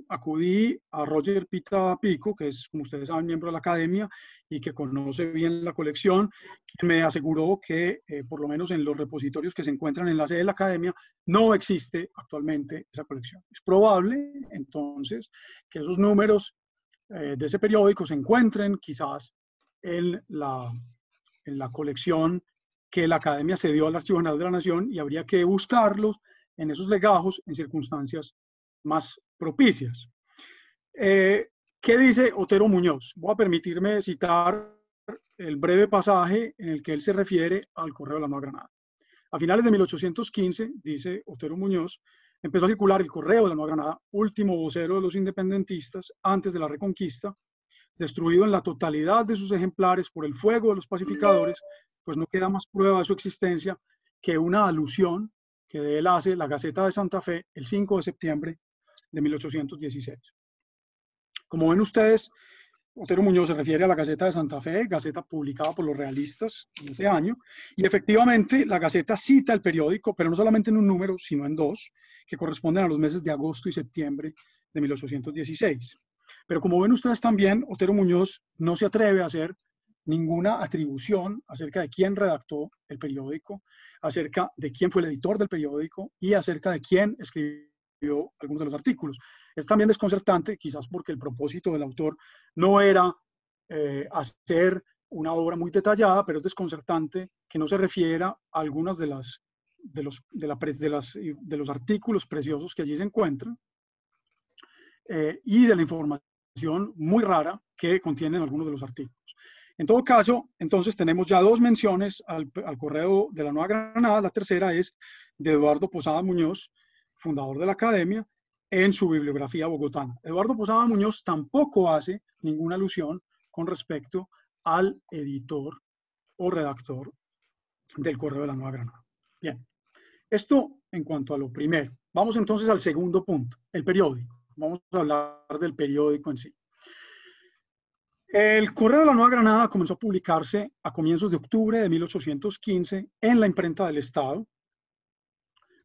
acudí a Roger Pita Pico, que es, como ustedes saben, miembro de la Academia y que conoce bien la colección, quien me aseguró que, por lo menos en los repositorios que se encuentran en la sede de la Academia, no existe actualmente esa colección. Es probable, entonces, que esos números de ese periódico se encuentren quizás en la colección que la Academia cedió al Archivo General de la Nación y habría que buscarlos en esos legajos en circunstancias más propicias. ¿Qué dice Otero Muñoz? Voy a permitirme citar el breve pasaje en el que él se refiere al Correo de la Nueva Granada. A finales de 1815, dice Otero Muñoz, empezó a circular el Correo de la Nueva Granada, último vocero de los independentistas antes de la Reconquista, destruido en la totalidad de sus ejemplares por el fuego de los pacificadores, pues no queda más prueba de su existencia que una alusión que de él hace la Gaceta de Santa Fe el 5 de septiembre de 1816. Como ven ustedes, Otero Muñoz se refiere a la Gaceta de Santa Fe, gaceta publicada por los realistas en ese año, y efectivamente la Gaceta cita el periódico, pero no solamente en un número, sino en dos, que corresponden a los meses de agosto y septiembre de 1816. Pero como ven ustedes también, Otero Muñoz no se atreve a hacer ninguna atribución acerca de quién redactó el periódico, acerca de quién fue el editor del periódico y acerca de quién escribió algunos de los artículos. Es también desconcertante, quizás porque el propósito del autor no era hacer una obra muy detallada, pero es desconcertante que no se refiera a algunas de los artículos preciosos que allí se encuentran y de la información muy rara que contienen algunos de los artículos. En todo caso, entonces tenemos ya dos menciones al Correo de la Nueva Granada. La tercera es de Eduardo Posada Muñoz, fundador de la Academia, en su bibliografía bogotana. Eduardo Posada Muñoz tampoco hace ninguna alusión con respecto al editor o redactor del Correo de la Nueva Granada. Bien, esto en cuanto a lo primero. Vamos entonces al segundo punto, el periódico. Vamos a hablar del periódico en sí. El Correo de la Nueva Granada comenzó a publicarse a comienzos de octubre de 1815 en la imprenta del Estado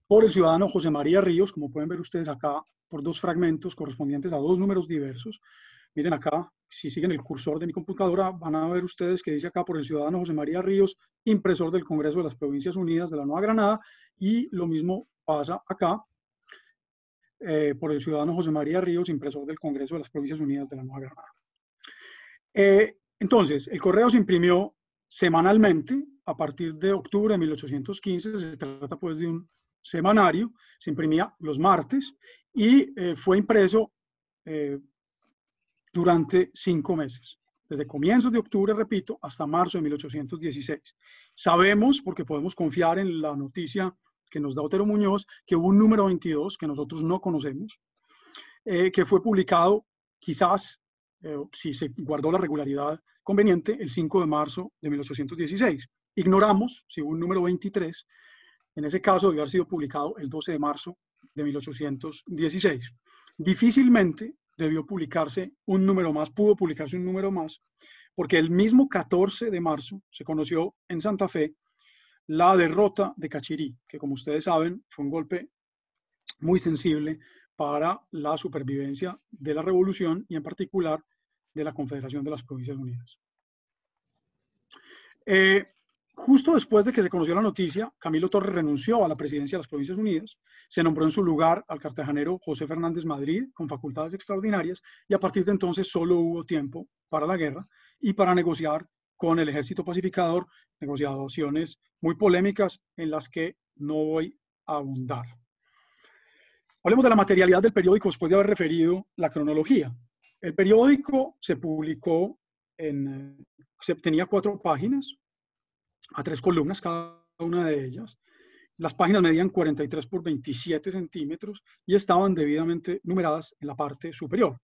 por el ciudadano José María Ríos, como pueden ver ustedes acá, por dos fragmentos correspondientes a dos números diversos. Miren acá, si siguen el cursor de mi computadora, van a ver ustedes que dice acá por el ciudadano José María Ríos, impresor del Congreso de las Provincias Unidas de la Nueva Granada, y lo mismo pasa acá por el ciudadano José María Ríos, impresor del Congreso de las Provincias Unidas de la Nueva Granada. Entonces, el correo se imprimió semanalmente a partir de octubre de 1815. Se trata pues de un semanario, se imprimía los martes y fue impreso durante 5 meses, desde comienzos de octubre, repito, hasta marzo de 1816. Sabemos, porque podemos confiar en la noticia que nos da Otero Muñoz, que hubo un número 22 que nosotros no conocemos, que fue publicado quizás si se guardó la regularidad conveniente, el 5 de marzo de 1816. Ignoramos si hubo un número 23, en ese caso debió haber sido publicado el 12 de marzo de 1816. Difícilmente debió publicarse un número más, pudo publicarse un número más, porque el mismo 14 de marzo se conoció en Santa Fe la derrota de Cachirí, que como ustedes saben fue un golpe muy sensible para la supervivencia de la revolución y en particular de la Confederación de las Provincias Unidas. Justo después de que se conoció la noticia, Camilo Torres renunció a la presidencia de las Provincias Unidas, se nombró en su lugar al cartagenero José Fernández Madrid, con facultades extraordinarias, y a partir de entonces solo hubo tiempo para la guerra y para negociar con el ejército pacificador, negociaciones muy polémicas en las que no voy a abundar. Hablemos de la materialidad del periódico después de haber referido la cronología. El periódico se publicó tenía 4 páginas, a 3 columnas cada una de ellas. Las páginas medían 43 por 27 centímetros y estaban debidamente numeradas en la parte superior.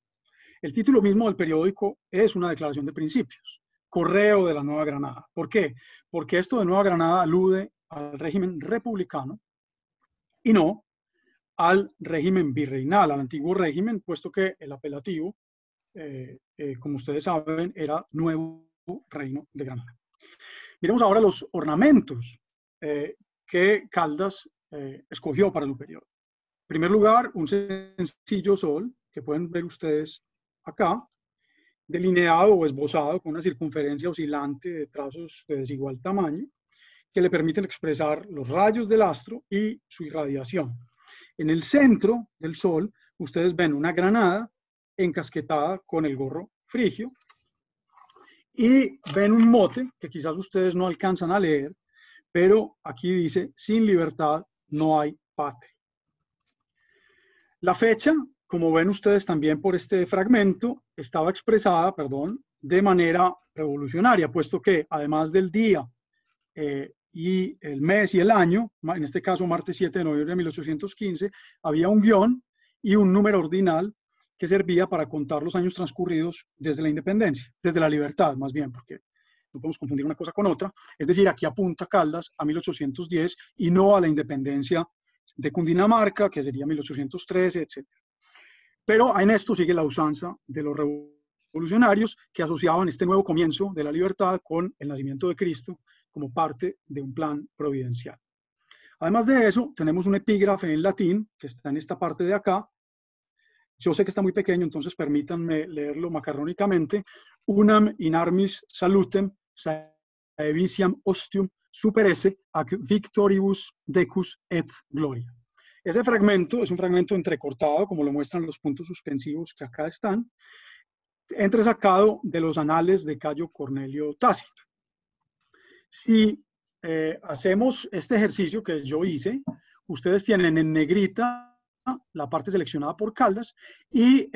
El título mismo del periódico es una declaración de principios. Correo de la Nueva Granada. ¿Por qué? Porque esto de Nueva Granada alude al régimen republicano y no al régimen virreinal, al antiguo régimen, puesto que el apelativo, como ustedes saben, era Nuevo Reino de Granada. Miremos ahora los ornamentos que Caldas escogió para el periódico. En primer lugar, un sencillo sol, que pueden ver ustedes acá, delineado o esbozado con una circunferencia oscilante de trazos de desigual tamaño, que le permiten expresar los rayos del astro y su irradiación. En el centro del sol, ustedes ven una granada encasquetada con el gorro frigio, y ven un mote que quizás ustedes no alcanzan a leer, pero aquí dice: sin libertad no hay patria. La fecha, como ven ustedes también por este fragmento, estaba expresada, de manera revolucionaria, puesto que además del día y el mes y el año, en este caso martes 7 de noviembre de 1815, había un guión y un número ordinal que servía para contar los años transcurridos desde la independencia, desde la libertad más bien, porque no podemos confundir una cosa con otra. Es decir, aquí apunta Caldas a 1810 y no a la independencia de Cundinamarca, que sería 1813, etc. Pero en esto sigue la usanza de los revolucionarios que asociaban este nuevo comienzo de la libertad con el nacimiento de Cristo como parte de un plan providencial. Además de eso, tenemos un epígrafe en latín que está en esta parte de acá. Yo sé que está muy pequeño, entonces permítanme leerlo macarrónicamente. Unam in armis salutem saevisiam ostium super esse ac victoribus decus et gloria. Ese fragmento es un fragmento entrecortado, como lo muestran los puntos suspensivos que acá están, entresacado de los anales de Cayo Cornelio Tácito. Si hacemos este ejercicio que yo hice, ustedes tienen en negrita la parte seleccionada por Caldas y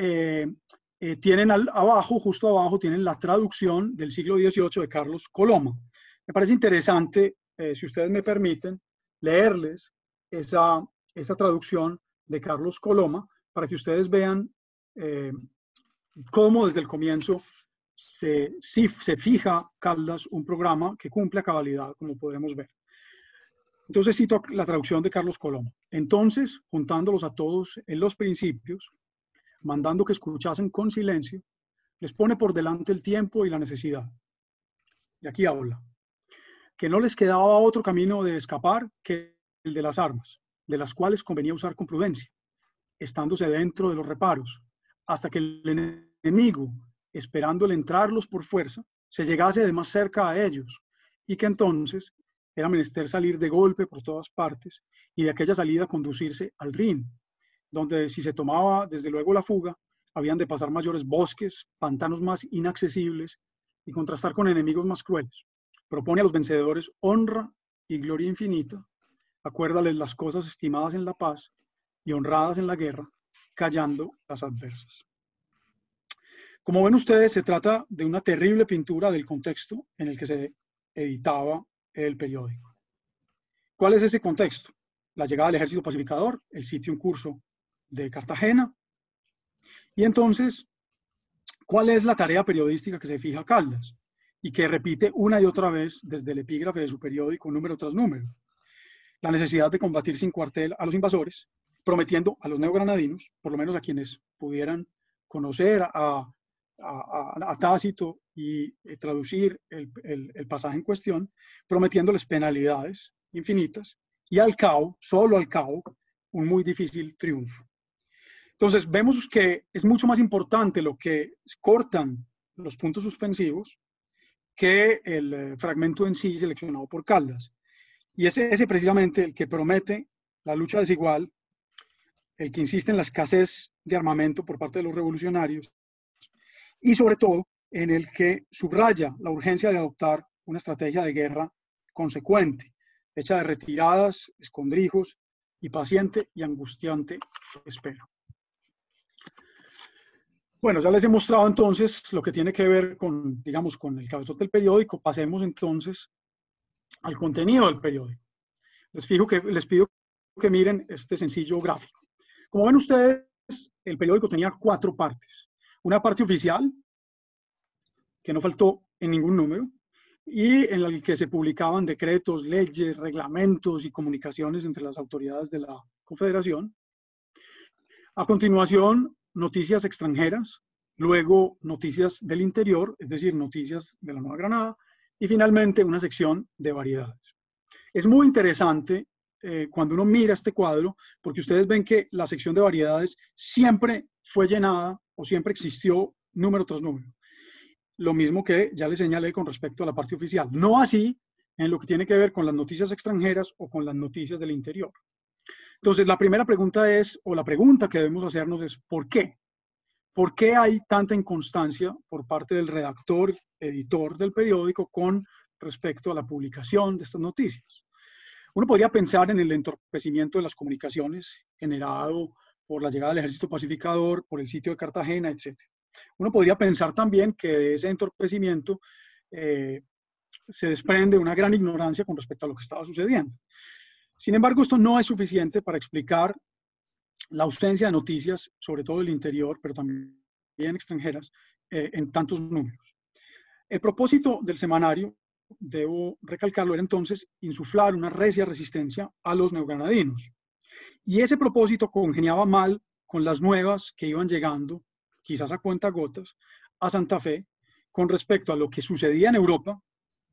tienen abajo, justo abajo, tienen la traducción del siglo XVIII de Carlos Coloma. Me parece interesante, si ustedes me permiten, leerles esa traducción de Carlos Coloma para que ustedes vean cómo desde el comienzo se fija Caldas un programa que cumple a cabalidad, como podremos ver. Entonces cito la traducción de Carlos Coloma. Entonces, juntándolos a todos en los principios, mandando que escuchasen con silencio, les pone por delante el tiempo y la necesidad. Y aquí habla. Que no les quedaba otro camino de escapar que el de las armas, de las cuales convenía usar con prudencia, estándose dentro de los reparos, hasta que el enemigo, esperando el entrarlos por fuerza, se llegase de más cerca a ellos, y que entonces era menester salir de golpe por todas partes y de aquella salida conducirse al Rin, donde si se tomaba desde luego la fuga, habían de pasar mayores bosques, pantanos más inaccesibles y contrastar con enemigos más crueles. Propone a los vencedores honra y gloria infinita, acuérdales las cosas estimadas en la paz y honradas en la guerra, callando las adversas. Como ven ustedes, se trata de una terrible pintura del contexto en el que se editaba el periódico. ¿Cuál es ese contexto? La llegada del ejército pacificador, el sitio en curso de Cartagena, y entonces ¿Cuál es la tarea periodística que se fija Caldas y que repite una y otra vez desde el epígrafe de su periódico número tras número? La necesidad de combatir sin cuartel a los invasores, prometiendo a los neogranadinos, por lo menos a quienes pudieran conocer a Tácito y traducir el pasaje en cuestión, prometiéndoles penalidades infinitas y al cabo, solo al cabo, un muy difícil triunfo. Entonces vemos que es mucho más importante lo que cortan los puntos suspensivos que el fragmento en sí seleccionado por Caldas. Y es ese precisamente el que promete la lucha desigual, el que insiste en la escasez de armamento por parte de los revolucionarios y sobre todo en el que subraya la urgencia de adoptar una estrategia de guerra consecuente, hecha de retiradas, escondrijos y paciente y angustiante espera. Bueno, ya les he mostrado entonces lo que tiene que ver con, digamos, con el cabezote del periódico. Pasemos entonces al contenido del periódico. Les pido que miren este sencillo gráfico. Como ven ustedes, el periódico tenía 4 partes. Una parte oficial, que no faltó en ningún número, y en la que se publicaban decretos, leyes, reglamentos y comunicaciones entre las autoridades de la Confederación. A continuación, noticias extranjeras, luego noticias del interior, es decir, noticias de la Nueva Granada, y finalmente una sección de variedades. Es muy interesante cuando uno mira este cuadro, porque ustedes ven que la sección de variedades siempre fue llenada o siempre existió número tras número. Lo mismo que ya les señalé con respecto a la parte oficial. No así en lo que tiene que ver con las noticias extranjeras o con las noticias del interior. Entonces, la primera pregunta es, o la pregunta que debemos hacernos es, ¿por qué? ¿Por qué hay tanta inconstancia por parte del redactor, editor del periódico con respecto a la publicación de estas noticias? Uno podría pensar en el entorpecimiento de las comunicaciones generado por la llegada del ejército pacificador, por el sitio de Cartagena, etc. Uno podría pensar también que de ese entorpecimiento se desprende una gran ignorancia con respecto a lo que estaba sucediendo. Sin embargo, esto no es suficiente para explicar la ausencia de noticias, sobre todo del interior, pero también extranjeras, en tantos números. El propósito del semanario, debo recalcarlo, era entonces insuflar una recia resistencia a los neogranadinos. Y ese propósito congeniaba mal con las nuevas que iban llegando, quizás a cuentagotas, a Santa Fe, con respecto a lo que sucedía en Europa.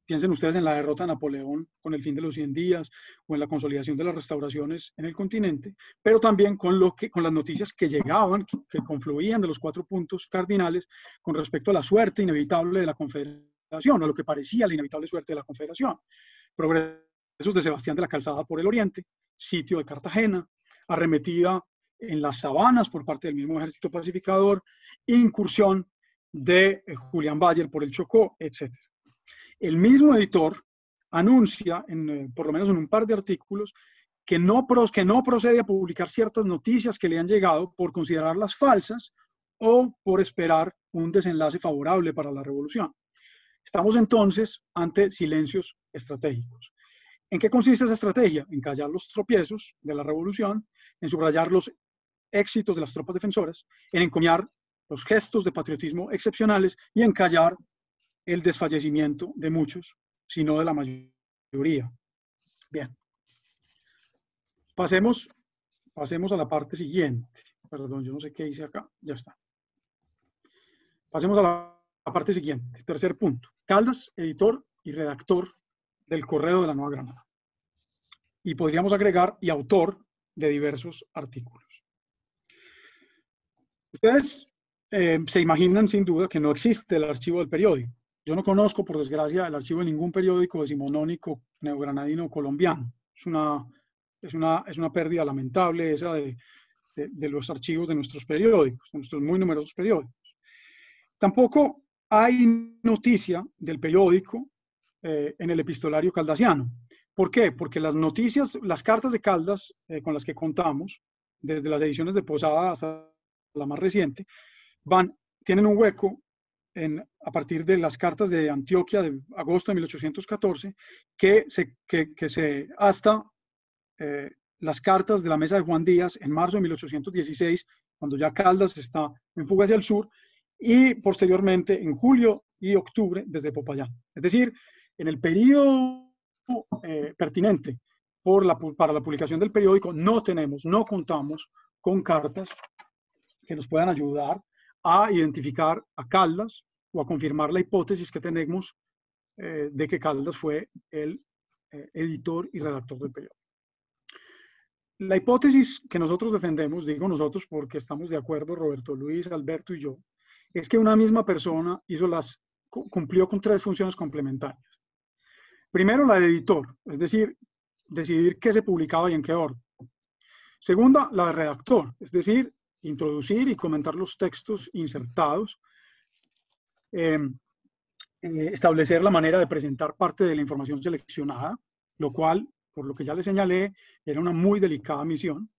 Piensen ustedes en la derrota de Napoleón con el fin de los 100 días o en la consolidación de las restauraciones en el continente, pero también con las noticias que llegaban, que confluían de los 4 puntos cardinales con respecto a la suerte inevitable de la Confederación, a lo que parecía la inevitable suerte de la Confederación. Progresos de Sebastián de la Calzada por el oriente, sitio de Cartagena, arremetida en las sabanas por parte del mismo ejército pacificador, incursión de Julián Bayer por el Chocó, etc. El mismo editor anuncia, por lo menos en un par de artículos, que no procede a publicar ciertas noticias que le han llegado por considerarlas falsas o por esperar un desenlace favorable para la revolución. Estamos entonces ante silencios estratégicos. ¿En qué consiste esa estrategia? En callar los tropiezos de la revolución, en subrayar los éxitos de las tropas defensoras, en encomiar los gestos de patriotismo excepcionales y en callar el desfallecimiento de muchos, sino de la mayoría. Bien. Pasemos a la parte siguiente. Perdón, yo no sé qué hice acá. Ya está. Pasemos a la parte siguiente. Tercer punto. Caldas, editor y redactor del Correo de la Nueva Granada. Y podríamos agregar, y autor de diversos artículos. Ustedes se imaginan sin duda que no existe el archivo del periódico. Yo no conozco, por desgracia, el archivo de ningún periódico decimonónico neogranadino colombiano. Es una pérdida lamentable esa de los archivos de nuestros periódicos, de nuestros muy numerosos periódicos. Tampoco hay noticia del periódico en el epistolario caldasiano. ¿Por qué? Porque las noticias, las cartas de Caldas con las que contamos, desde las ediciones de Posada hasta la más reciente, tienen un hueco a partir de las cartas de Antioquia de agosto de 1814, hasta las cartas de la mesa de Juan Díaz en marzo de 1816, cuando ya Caldas está en fuga hacia el sur, y posteriormente en julio y octubre desde Popayán. Es decir, en el periodo pertinente para la publicación del periódico no contamos con cartas que nos puedan ayudar a identificar a Caldas o a confirmar la hipótesis que tenemos de que Caldas fue el editor y redactor del periódico. La hipótesis que nosotros defendemos, digo nosotros porque estamos de acuerdo, Roberto Luis, Alberto y yo, es que una misma persona cumplió con 3 funciones complementarias. Primero, la de editor, es decir, decidir qué se publicaba y en qué orden. Segunda, la de redactor, es decir, introducir y comentar los textos insertados, establecer la manera de presentar parte de la información seleccionada, lo cual, por lo que ya le señalé, era una muy delicada misión.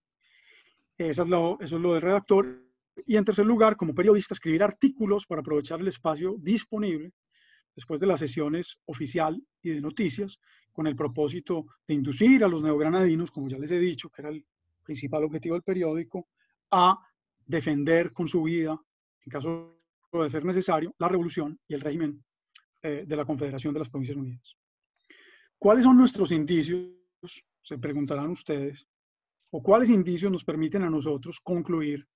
Eso es lo del redactor. Y en tercer lugar, como periodista, escribir artículos para aprovechar el espacio disponible después de las sesiones oficial y de noticias, con el propósito de inducir a los neogranadinos, como ya les he dicho, que era el principal objetivo del periódico, a defender con su vida, en caso de ser necesario, la revolución y el régimen de la Confederación de las Provincias Unidas. ¿Cuáles son nuestros indicios? Se preguntarán ustedes. ¿O cuáles indicios nos permiten a nosotros concluir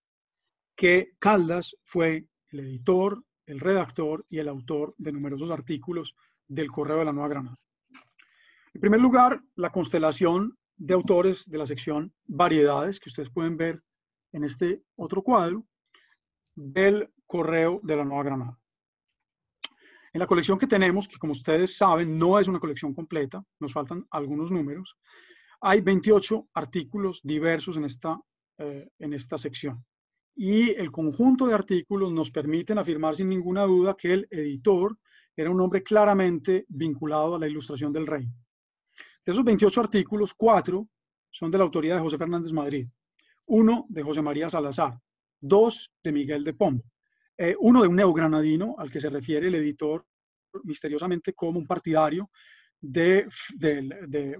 que Caldas fue el editor, el redactor y el autor de numerosos artículos del Correo de la Nueva Granada? En primer lugar, la constelación de autores de la sección Variedades, que ustedes pueden ver en este otro cuadro, del Correo de la Nueva Granada. En la colección que tenemos, que como ustedes saben no es una colección completa, nos faltan algunos números, hay 28 artículos diversos en esta sección. Y el conjunto de artículos nos permiten afirmar sin ninguna duda que el editor era un hombre claramente vinculado a la Ilustración del Rey. De esos 28 artículos, 4 son de la autoría de José Fernández Madrid, 1 de José María Salazar, 2 de Miguel de Pombo, 1 de un neogranadino al que se refiere el editor misteriosamente como un partidario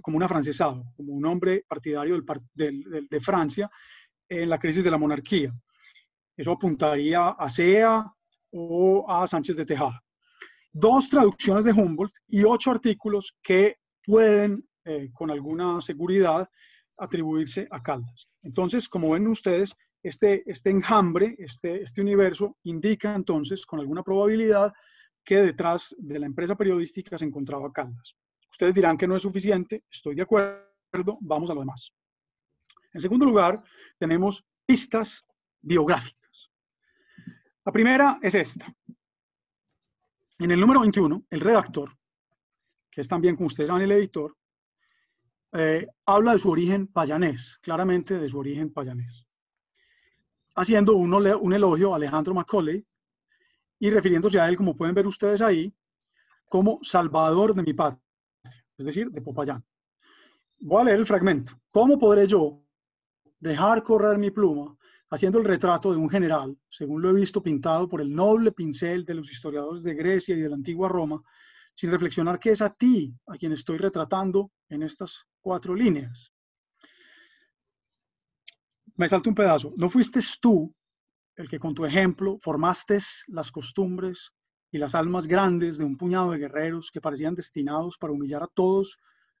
como un afrancesado, como un hombre partidario de Francia en la crisis de la monarquía. Eso apuntaría a Sea o a Sánchez de Tejada. 2 traducciones de Humboldt y 8 artículos que pueden, con alguna seguridad, atribuirse a Caldas. Entonces, como ven ustedes, este enjambre, este universo, indica entonces, con alguna probabilidad, que detrás de la empresa periodística se encontraba Caldas. Ustedes dirán que no es suficiente, estoy de acuerdo, vamos a lo demás. En segundo lugar, tenemos pistas biográficas. La primera es esta. En el número 21, el redactor, que es también, como ustedes saben, el editor, habla de su origen payanés, claramente de su origen payanés, haciendo un elogio a Alejandro Macaulay y refiriéndose a él, como pueden ver ustedes ahí, como salvador de mi patria, es decir, de Popayán. Voy a leer el fragmento. ¿Cómo podré yo dejar correr mi pluma haciendo el retrato de un general, según lo he visto pintado por el noble pincel de los historiadores de Grecia y de la antigua Roma, sin reflexionar que es a ti a quien estoy retratando en estas 4 líneas? Me salto un pedazo. ¿No fuiste tú el que con tu ejemplo formaste las costumbres y las almas grandes de un puñado de guerreros que parecían destinados para humillar a todos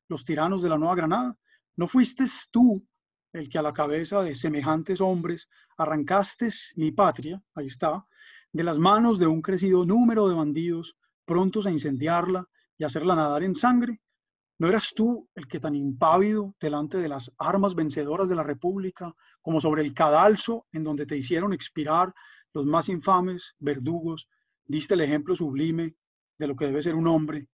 los tiranos de la Nueva Granada? ¿No fuiste tú el que a la cabeza de semejantes hombres arrancaste mi patria, ahí está, de las manos de un crecido número de bandidos prontos a incendiarla y hacerla nadar en sangre? ¿No eras tú el que tan impávido delante de las armas vencedoras de la República, como sobre el cadalso en donde te hicieron expirar los más infames verdugos, diste el ejemplo sublime de lo que debe ser un hombre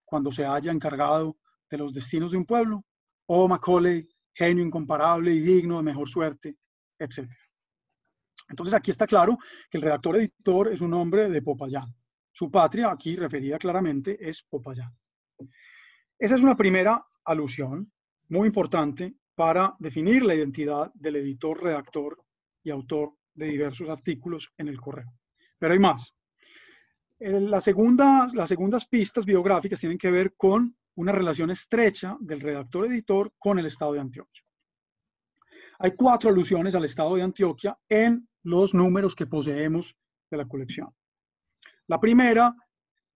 cuando se haya encargado de los destinos de un pueblo? Oh Macaulay, genio incomparable y digno de mejor suerte, etc. Entonces aquí está claro que el redactor editor es un hombre de Popayán. Su patria, aquí referida claramente, es Popayán. Esa es una primera alusión muy importante para definir la identidad del editor, redactor y autor de diversos artículos en el Correo. Pero hay más. Las segundas pistas biográficas tienen que ver con una relación estrecha del redactor-editor con el Estado de Antioquia. Hay 4 alusiones al Estado de Antioquia en los números que poseemos de la colección. La primera,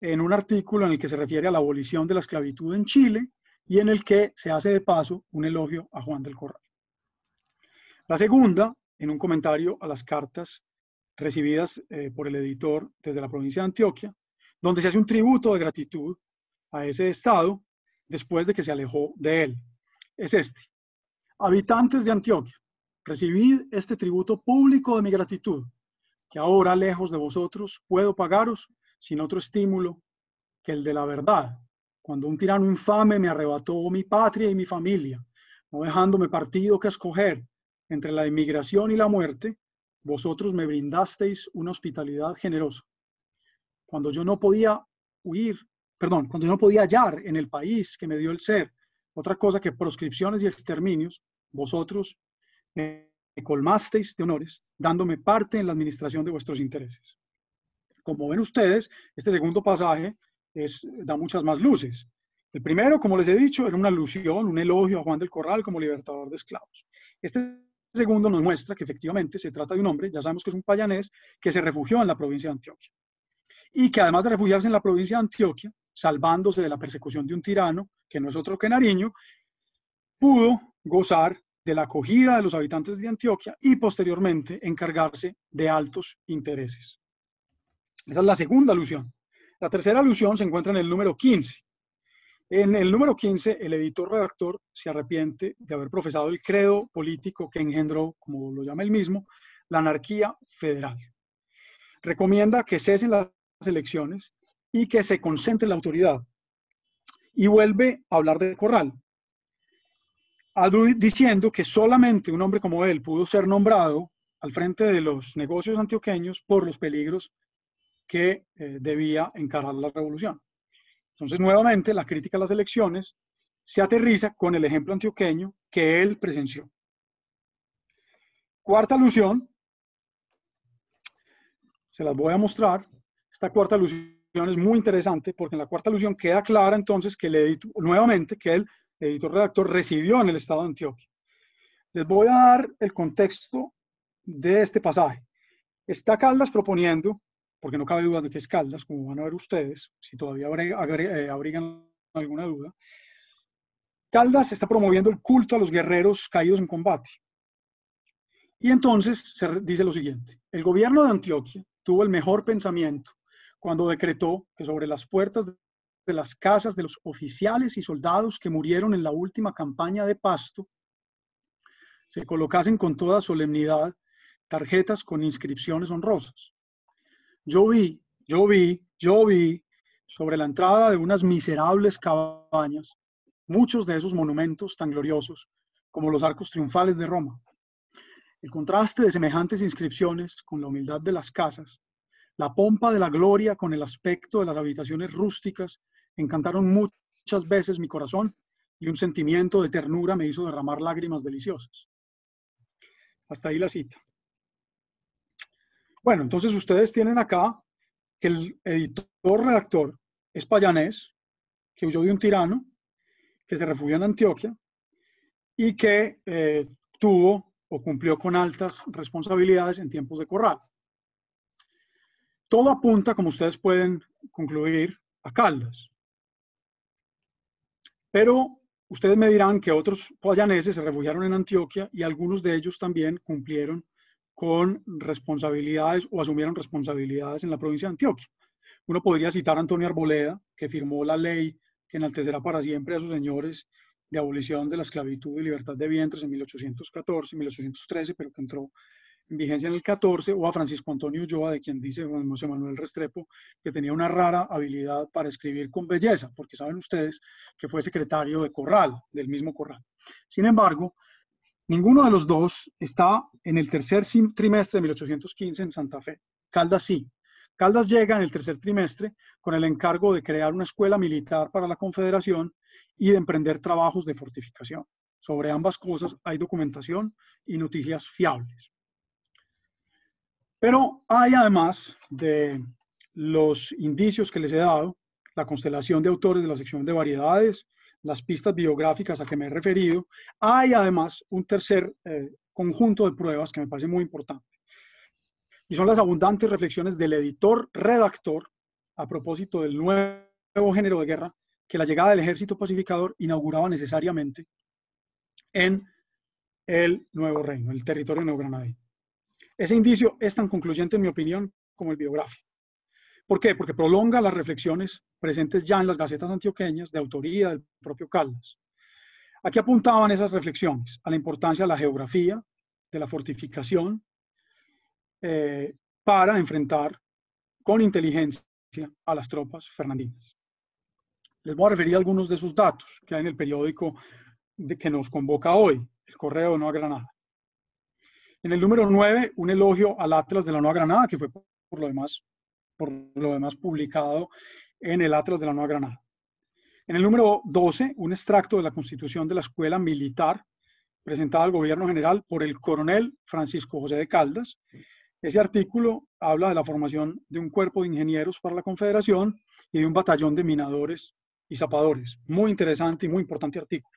en un artículo en el que se refiere a la abolición de la esclavitud en Chile y en el que se hace de paso un elogio a Juan del Corral. La segunda, en un comentario a las cartas recibidas por el editor desde la provincia de Antioquia, donde se hace un tributo de gratitud a ese estado después de que se alejó de él. Es este: habitantes de Antioquia, recibid este tributo público de mi gratitud, que ahora, lejos de vosotros, puedo pagaros sin otro estímulo que el de la verdad, cuando un tirano infame me arrebató mi patria y mi familia, no dejándome partido que escoger entre la emigración y la muerte, vosotros me brindasteis una hospitalidad generosa. Cuando yo no podía cuando yo no podía hallar en el país que me dio el ser otra cosa que proscripciones y exterminios, vosotros me colmasteis de honores, dándome parte en la administración de vuestros intereses. Como ven ustedes, este segundo pasaje da muchas más luces. El primero, como les he dicho, era una alusión, un elogio a Juan del Corral como libertador de esclavos. Este segundo nos muestra que efectivamente se trata de un hombre, ya sabemos que es un payanés, que se refugió en la provincia de Antioquia. Y que además de refugiarse en la provincia de Antioquia, salvándose de la persecución de un tirano, que no es otro que Nariño, pudo gozar de la acogida de los habitantes de Antioquia y posteriormente encargarse de altos intereses. Esa es la segunda alusión. La tercera alusión se encuentra en el número 15. En el número 15, el editor redactor se arrepiente de haber profesado el credo político que engendró, como lo llama él mismo, la anarquía federal. Recomienda que cesen las elecciones y que se concentre la autoridad. Y vuelve a hablar de Corral, diciendo que solamente un hombre como él pudo ser nombrado al frente de los negocios antioqueños por los peligros que debía encarar la revolución. Entonces, nuevamente, la crítica a las elecciones se aterriza con el ejemplo antioqueño que él presenció. Cuarta alusión, se las voy a mostrar. Esta cuarta alusión es muy interesante porque en la cuarta alusión queda clara entonces que el editor redactor residió en el estado de Antioquia. Les voy a dar el contexto de este pasaje. Está Caldas proponiendo, porque no cabe duda de que es Caldas, como van a ver ustedes, si todavía abrigan alguna duda. Caldas está promoviendo el culto a los guerreros caídos en combate. Y entonces se dice lo siguiente: el gobierno de Antioquia tuvo el mejor pensamiento cuando decretó que sobre las puertas de las casas de los oficiales y soldados que murieron en la última campaña de Pasto se colocasen con toda solemnidad tarjetas con inscripciones honrosas. Yo vi sobre la entrada de unas miserables cabañas muchos de esos monumentos tan gloriosos como los arcos triunfales de Roma. El contraste de semejantes inscripciones con la humildad de las casas, la pompa de la gloria con el aspecto de las habitaciones rústicas, encantaron muchas veces mi corazón y un sentimiento de ternura me hizo derramar lágrimas deliciosas. Hasta ahí la cita. Bueno, entonces ustedes tienen acá que el editor-redactor es payanés, que huyó de un tirano, que se refugió en Antioquia y que tuvo o cumplió con altas responsabilidades en tiempos de Corral. Todo apunta, como ustedes pueden concluir, a Caldas. Pero ustedes me dirán que otros payaneses se refugiaron en Antioquia y algunos de ellos también cumplieron con responsabilidades o asumieron responsabilidades en la provincia de Antioquia. Uno podría citar a Antonio Arboleda, que firmó la ley que enaltecerá para siempre a sus señores de abolición de la esclavitud y libertad de vientres en 1814, 1813, pero que entró en vigencia en el 14, o a Francisco Antonio Ulloa, de quien dice José Manuel Restrepo que tenía una rara habilidad para escribir con belleza, porque saben ustedes que fue secretario de Corral, del mismo Corral. Sin embargo, ninguno de los dos está en el tercer trimestre de 1815 en Santa Fe. Caldas sí. Caldas llega en el tercer trimestre con el encargo de crear una escuela militar para la Confederación y de emprender trabajos de fortificación. Sobre ambas cosas hay documentación y noticias fiables. Pero hay, además de los indicios que les he dado, la constelación de autores de la sección de variedades, las pistas biográficas a que me he referido, hay además un tercer conjunto de pruebas que me parece muy importante. y son las abundantes reflexiones del editor-redactor a propósito del nuevo género de guerra que la llegada del ejército pacificador inauguraba necesariamente en el Nuevo Reino, el territorio neogranadino. Ese indicio es tan concluyente, en mi opinión, como el biográfico. ¿Por qué? Porque prolonga las reflexiones presentes ya en las gacetas antioqueñas de autoría del propio Caldas. Aquí apuntaban esas reflexiones a la importancia de la geografía, de la fortificación, para enfrentar con inteligencia a las tropas fernandinas. Les voy a referir a algunos de esos datos que hay en el periódico que nos convoca hoy, el Correo de Nueva Granada. En el número 9, un elogio al Atlas de la Nueva Granada, que fue por lo demás publicado en el Atlas de la Nueva Granada. En el número 12, un extracto de la Constitución de la Escuela Militar, presentada al Gobierno General por el coronel Francisco José de Caldas. Ese artículo habla de la formación de un cuerpo de ingenieros para la Confederación y de un batallón de minadores y zapadores. Muy interesante y muy importante artículo.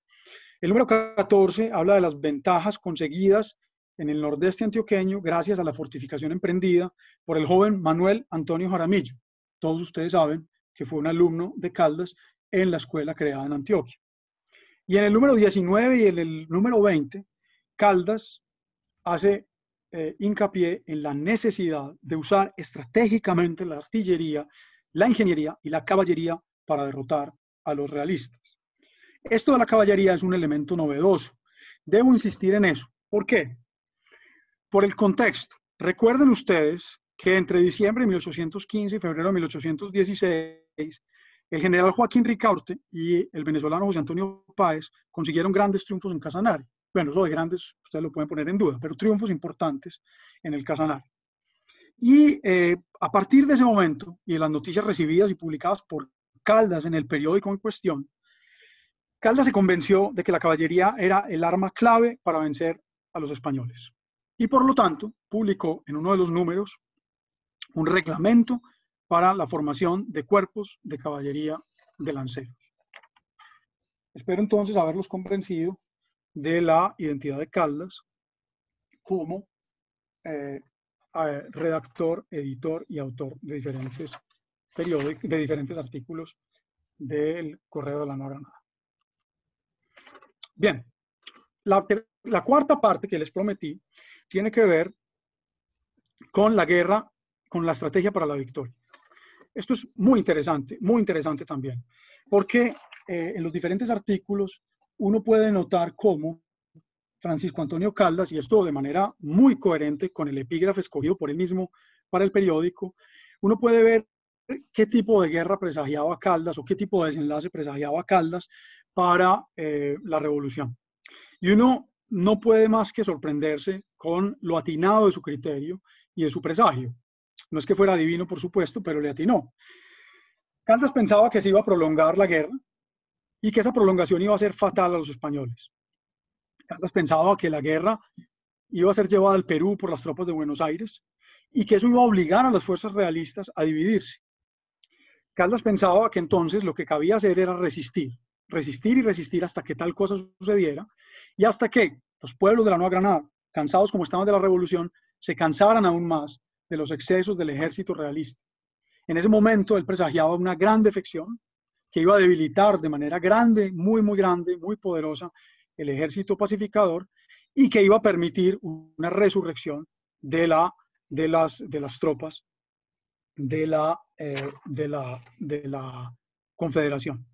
El número 14 habla de las ventajas conseguidas en el nordeste antioqueño gracias a la fortificación emprendida por el joven Manuel Antonio Jaramillo. Todos ustedes saben que fue un alumno de Caldas en la escuela creada en Antioquia. Y en el número 19 y en el número 20, Caldas hace hincapié en la necesidad de usar estratégicamente la artillería, la ingeniería y la caballería para derrotar a los realistas. Esto de la caballería es un elemento novedoso. Debo insistir en eso. ¿Por qué? Por el contexto. Recuerden ustedes que entre diciembre de 1815 y febrero de 1816, el general Joaquín Ricaurte y el venezolano José Antonio Páez consiguieron grandes triunfos en Casanare. Bueno, eso de grandes ustedes lo pueden poner en duda, pero triunfos importantes en el Casanare. Y a partir de ese momento, y de las noticias recibidas y publicadas por Caldas en el periódico en cuestión, Caldas se convenció de que la caballería era el arma clave para vencer a los españoles. Y por lo tanto, publicó en uno de los números un reglamento para la formación de cuerpos de caballería de lanceros. Espero entonces haberlos convencido de la identidad de Caldas como redactor, editor y autor de diferentes periódicos, de diferentes artículos del Correo de la Nueva Granada. Bien, la cuarta parte que les prometí tiene que ver con la guerra, con la estrategia para la victoria. Esto es muy interesante también, porque en los diferentes artículos uno puede notar cómo Francisco Antonio Caldas, y esto de manera muy coherente con el epígrafe escogido por él mismo para el periódico, uno puede ver qué tipo de guerra presagiaba Caldas o qué tipo de desenlace presagiaba Caldas para la revolución. Y uno no puede más que sorprenderse con lo atinado de su criterio y de su presagio. No es que fuera divino, por supuesto, pero le atinó. Caldas pensaba que se iba a prolongar la guerra y que esa prolongación iba a ser fatal a los españoles. Caldas pensaba que la guerra iba a ser llevada al Perú por las tropas de Buenos Aires y que eso iba a obligar a las fuerzas realistas a dividirse. Caldas pensaba que entonces lo que cabía hacer era resistir y resistir hasta que tal cosa sucediera y hasta que los pueblos de la Nueva Granada, cansados como estaban de la revolución, se cansaran aún más de los excesos del ejército realista. En ese momento él presagiaba una gran defección que iba a debilitar de manera grande, muy grande, muy poderosa el ejército pacificador y que iba a permitir una resurrección de las tropas de la Confederación.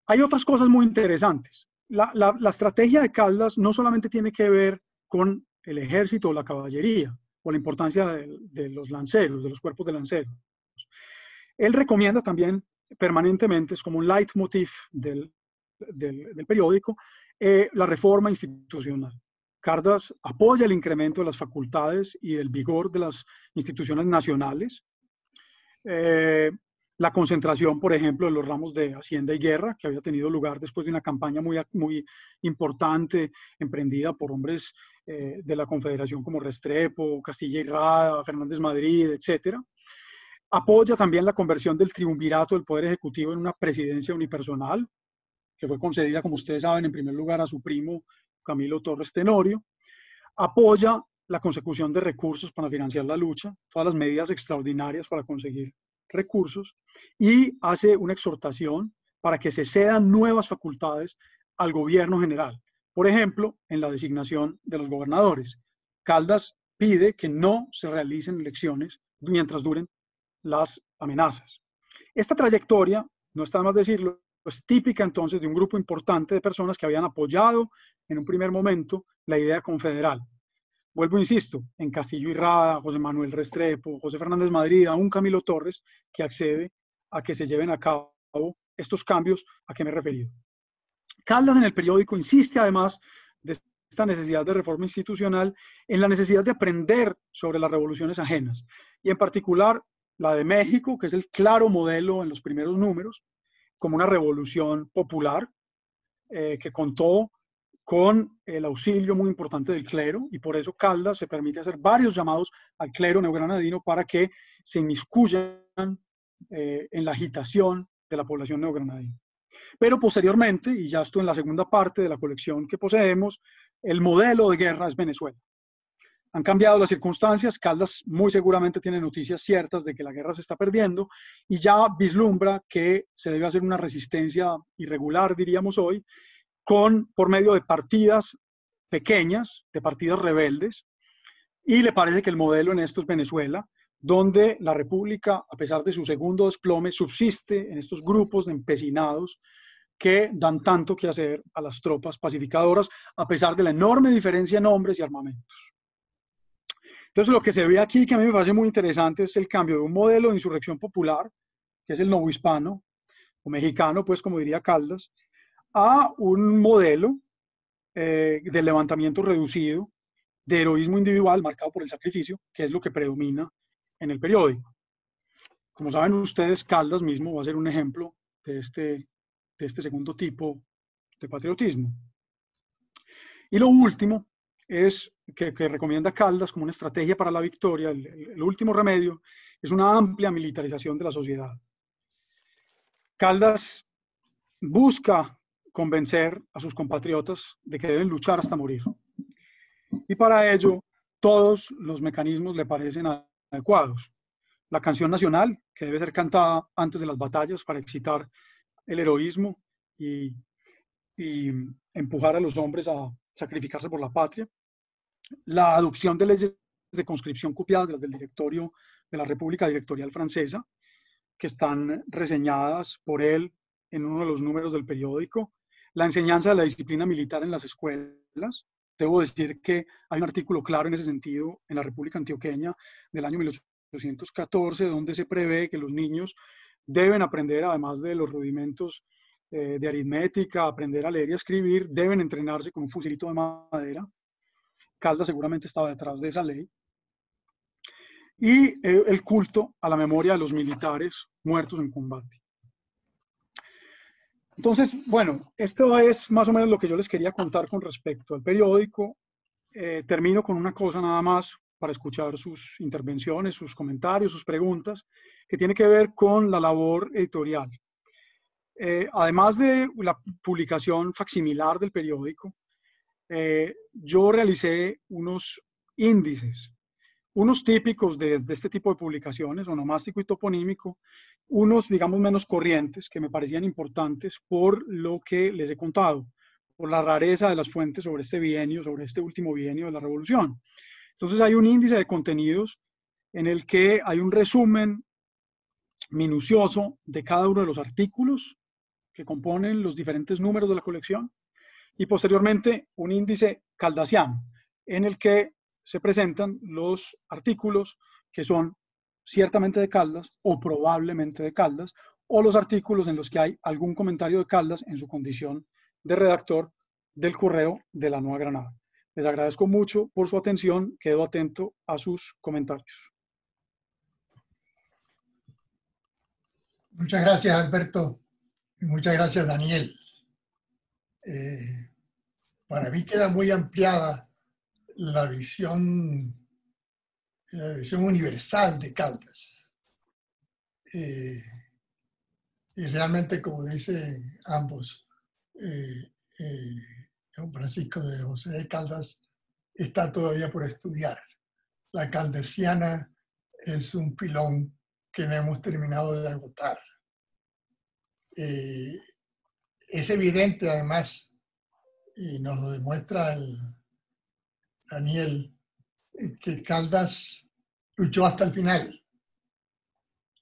Hay otras cosas muy interesantes. La estrategia de Caldas no solamente tiene que ver con el ejército o la caballería, o la importancia de los lanceros, de los cuerpos de lanceros. Él recomienda también permanentemente, es como un leitmotiv del periódico, la reforma institucional. Caldas apoya el incremento de las facultades y del vigor de las instituciones nacionales. La concentración, por ejemplo, de los ramos de Hacienda y Guerra, que había tenido lugar después de una campaña muy importante emprendida por hombres de la Confederación como Restrepo, Castilla y Rada, Fernández Madrid, etc. Apoya también la conversión del triunvirato del Poder Ejecutivo en una presidencia unipersonal, que fue concedida, como ustedes saben, en primer lugar a su primo Camilo Torres Tenorio. Apoya la consecución de recursos para financiar la lucha, todas las medidas extraordinarias para conseguir recursos, y hace una exhortación para que se cedan nuevas facultades al gobierno general. Por ejemplo, en la designación de los gobernadores. Caldas pide que no se realicen elecciones mientras duren las amenazas. Esta trayectoria, no está de más decirlo, es típica entonces de un grupo importante de personas que habían apoyado en un primer momento la idea confederal. Vuelvo, insisto, en Castillo y Rada, José Manuel Restrepo, José Fernández Madrid, aún Camilo Torres, que accede a que se lleven a cabo estos cambios a que me he referido. Caldas en el periódico insiste además de esta necesidad de reforma institucional en la necesidad de aprender sobre las revoluciones ajenas y en particular la de México, que es el claro modelo en los primeros números, como una revolución popular que contó con el auxilio muy importante del clero, y por eso Caldas se permite hacer varios llamados al clero neogranadino para que se inmiscuyan en la agitación de la población neogranadina. Pero posteriormente, y ya esto en la segunda parte de la colección que poseemos, el modelo de guerra es Venezuela. Han cambiado las circunstancias, Caldas muy seguramente tiene noticias ciertas de que la guerra se está perdiendo y ya vislumbra que se debe hacer una resistencia irregular, diríamos hoy, por medio de partidas pequeñas, de partidas rebeldes, y le parece que el modelo en esto es Venezuela, donde la República, a pesar de su segundo desplome, subsiste en estos grupos de empecinados que dan tanto que hacer a las tropas pacificadoras, a pesar de la enorme diferencia en hombres y armamentos. Entonces, lo que se ve aquí, que a mí me parece muy interesante, es el cambio de un modelo de insurrección popular, que es el novohispano, o mexicano, pues como diría Caldas, a un modelo de levantamiento reducido, de heroísmo individual marcado por el sacrificio, que es lo que predomina en el periódico. Como saben ustedes, Caldas mismo va a ser un ejemplo de este segundo tipo de patriotismo. Y lo último es que recomienda Caldas como una estrategia para la victoria, el último remedio, es una amplia militarización de la sociedad. Caldas busca convencer a sus compatriotas de que deben luchar hasta morir. Y para ello, todos los mecanismos le parecen adecuados. La canción nacional, que debe ser cantada antes de las batallas para excitar el heroísmo y empujar a los hombres a sacrificarse por la patria. La adopción de leyes de conscripción copiadas de las del directorio de la República Directorial Francesa, que están reseñadas por él en uno de los números del periódico. La enseñanza de la disciplina militar en las escuelas. Debo decir que hay un artículo claro en ese sentido en la República Antioqueña del año 1814, donde se prevé que los niños deben aprender, además de los rudimentos de aritmética, aprender a leer y a escribir, deben entrenarse con un fusilito de madera. Caldas seguramente estaba detrás de esa ley. Y el culto a la memoria de los militares muertos en combate. Entonces, bueno, esto es más o menos lo que yo les quería contar con respecto al periódico. Termino con una cosa nada más para escuchar sus intervenciones, sus comentarios, sus preguntas, que tiene que ver con la labor editorial. Además de la publicación facsimilar del periódico, yo realicé unos índices, unos típicos de este tipo de publicaciones, onomástico y toponímico, unos, digamos, menos corrientes, que me parecían importantes por lo que les he contado, por la rareza de las fuentes sobre este bienio, sobre este último bienio de la Revolución. Entonces hay un índice de contenidos en el que hay un resumen minucioso de cada uno de los artículos que componen los diferentes números de la colección, y posteriormente un índice caldasiano, en el que se presentan los artículos que son ciertamente de Caldas o probablemente de Caldas, o los artículos en los que hay algún comentario de Caldas en su condición de redactor del Correo de la Nueva Granada. Les agradezco mucho por su atención, quedo atento a sus comentarios. Muchas gracias, Alberto, y muchas gracias, Daniel. Para mí queda muy ampliada la visión universal de Caldas. Y realmente, como dicen ambos, don Francisco de José de Caldas está todavía por estudiar. La caldesiana es un filón que no hemos terminado de agotar. Es evidente, además, y nos lo demuestra el Daniel, que Caldas luchó hasta el final,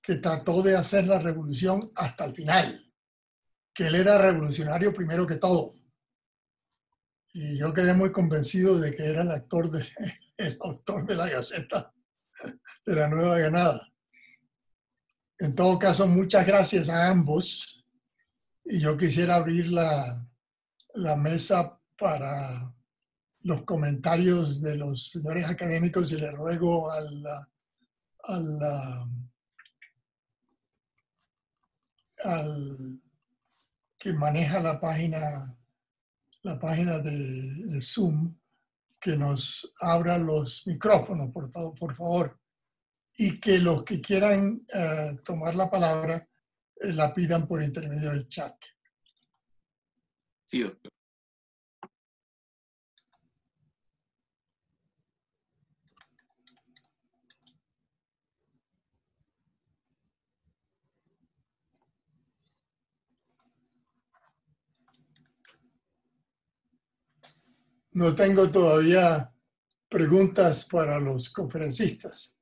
que trató de hacer la revolución hasta el final, que él era revolucionario primero que todo. Y yo quedé muy convencido de que era el autor de la Gaceta de la Nueva Granada. En todo caso, muchas gracias a ambos. Y yo quisiera abrir la mesa para los comentarios de los señores académicos y le ruego al que maneja la página de Zoom, que nos abra los micrófonos, por favor, y que los que quieran tomar la palabra la pidan por intermedio del chat. Sí, doctor. No tengo todavía preguntas para los conferencistas,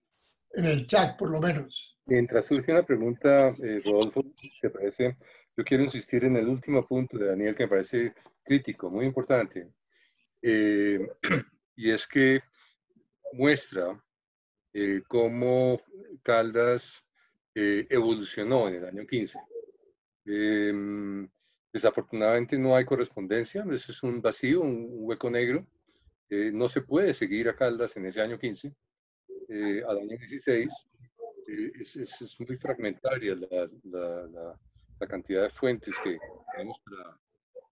en el chat por lo menos. Mientras surge una pregunta, Rodolfo, ¿te parece? Yo quiero insistir en el último punto de Daniel que me parece crítico, muy importante. Y es que muestra cómo Caldas evolucionó en el año 15. Desafortunadamente no hay correspondencia, eso es un vacío, un hueco negro. No se puede seguir a Caldas en ese año 15. Al año 16 es muy fragmentaria la cantidad de fuentes que tenemos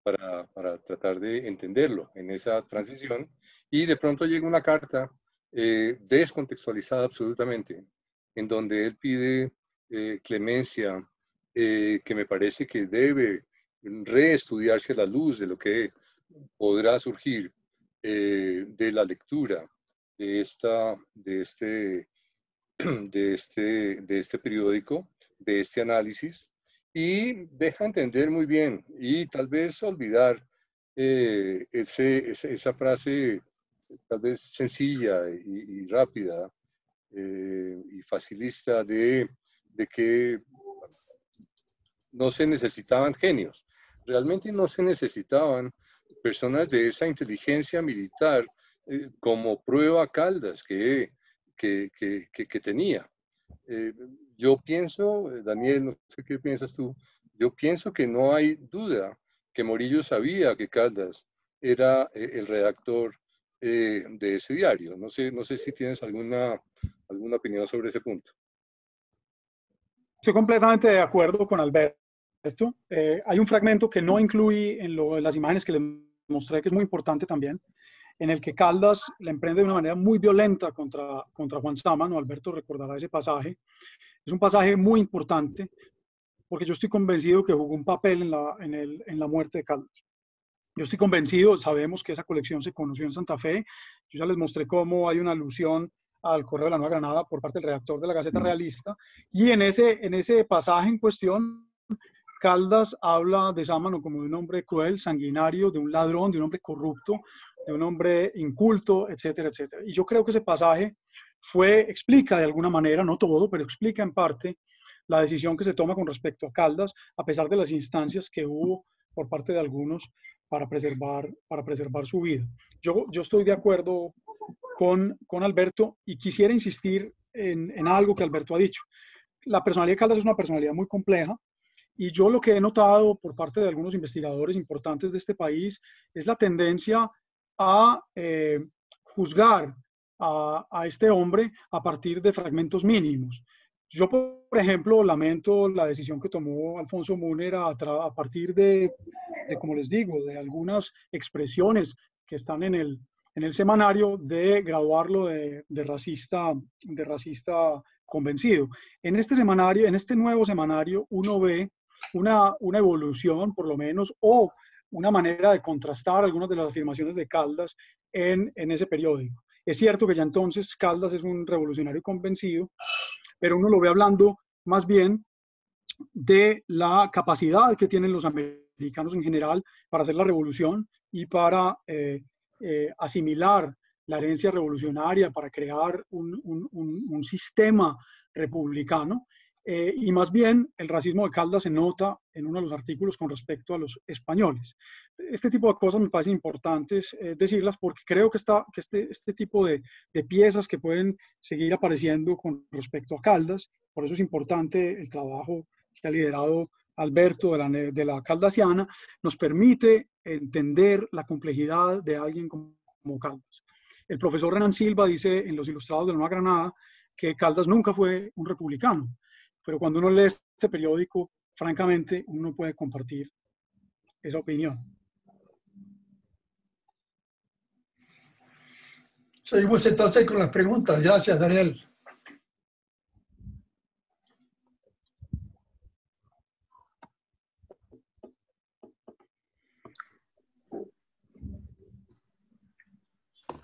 para tratar de entenderlo en esa transición, y de pronto llega una carta descontextualizada absolutamente, en donde él pide clemencia, que me parece que debe reestudiarse a la luz de lo que podrá surgir de la lectura de este periódico, de este análisis, y deja entender muy bien y tal vez olvidar esa frase tal vez sencilla y rápida y facilista de que no se necesitaban genios. Realmente no se necesitaban personas de esa inteligencia militar como prueba Caldas que tenía. Yo pienso, Daniel, no sé qué piensas tú, yo pienso que no hay duda que Morillo sabía que Caldas era el redactor de ese diario. No sé si tienes alguna opinión sobre ese punto. Estoy completamente de acuerdo con Alberto. Hay un fragmento que no incluí en las imágenes que les mostré, que es muy importante también, en el que Caldas le emprende de una manera muy violenta contra Juan Sámano. Alberto recordará ese pasaje. Es un pasaje muy importante porque yo estoy convencido que jugó un papel en la muerte de Caldas. Yo estoy convencido, sabemos que esa colección se conoció en Santa Fe. Yo ya les mostré cómo hay una alusión al Correo de la Nueva Granada por parte del redactor de la Gaceta Realista. Y en ese pasaje en cuestión, Caldas habla de Sámano como de un hombre cruel, sanguinario, de un ladrón, de un hombre corrupto, de un hombre inculto, etcétera, etcétera. Y yo creo que ese pasaje explica de alguna manera, no todo, pero explica en parte la decisión que se toma con respecto a Caldas, a pesar de las instancias que hubo por parte de algunos para preservar su vida. Yo estoy de acuerdo con Alberto y quisiera insistir en algo que Alberto ha dicho. La personalidad de Caldas es una personalidad muy compleja, y yo lo que he notado por parte de algunos investigadores importantes de este país es la tendencia a juzgar a este hombre a partir de fragmentos mínimos. Yo, por ejemplo, lamento la decisión que tomó Alfonso Müller a partir de, como les digo, de algunas expresiones que están en el semanario, de graduarlo de racista convencido. En este semanario, en este nuevo semanario, uno ve una evolución, por lo menos, o una manera de contrastar algunas de las afirmaciones de Caldas en ese periódico. Es cierto que ya entonces Caldas es un revolucionario convencido, pero uno lo ve hablando más bien de la capacidad que tienen los americanos en general para hacer la revolución y para asimilar la herencia revolucionaria, para crear un sistema republicano. Y más bien el racismo de Caldas se nota en uno de los artículos con respecto a los españoles. Este tipo de cosas me parecen importantes decirlas porque creo que este tipo de piezas que pueden seguir apareciendo con respecto a Caldas, por eso es importante el trabajo que ha liderado Alberto de la Caldasiana, nos permite entender la complejidad de alguien como Caldas. El profesor Renan Silva dice en Los Ilustrados de la Nueva Granada que Caldas nunca fue un republicano, pero cuando uno lee este periódico, francamente, uno puede compartir esa opinión. Seguimos entonces con las preguntas. Gracias, Daniel.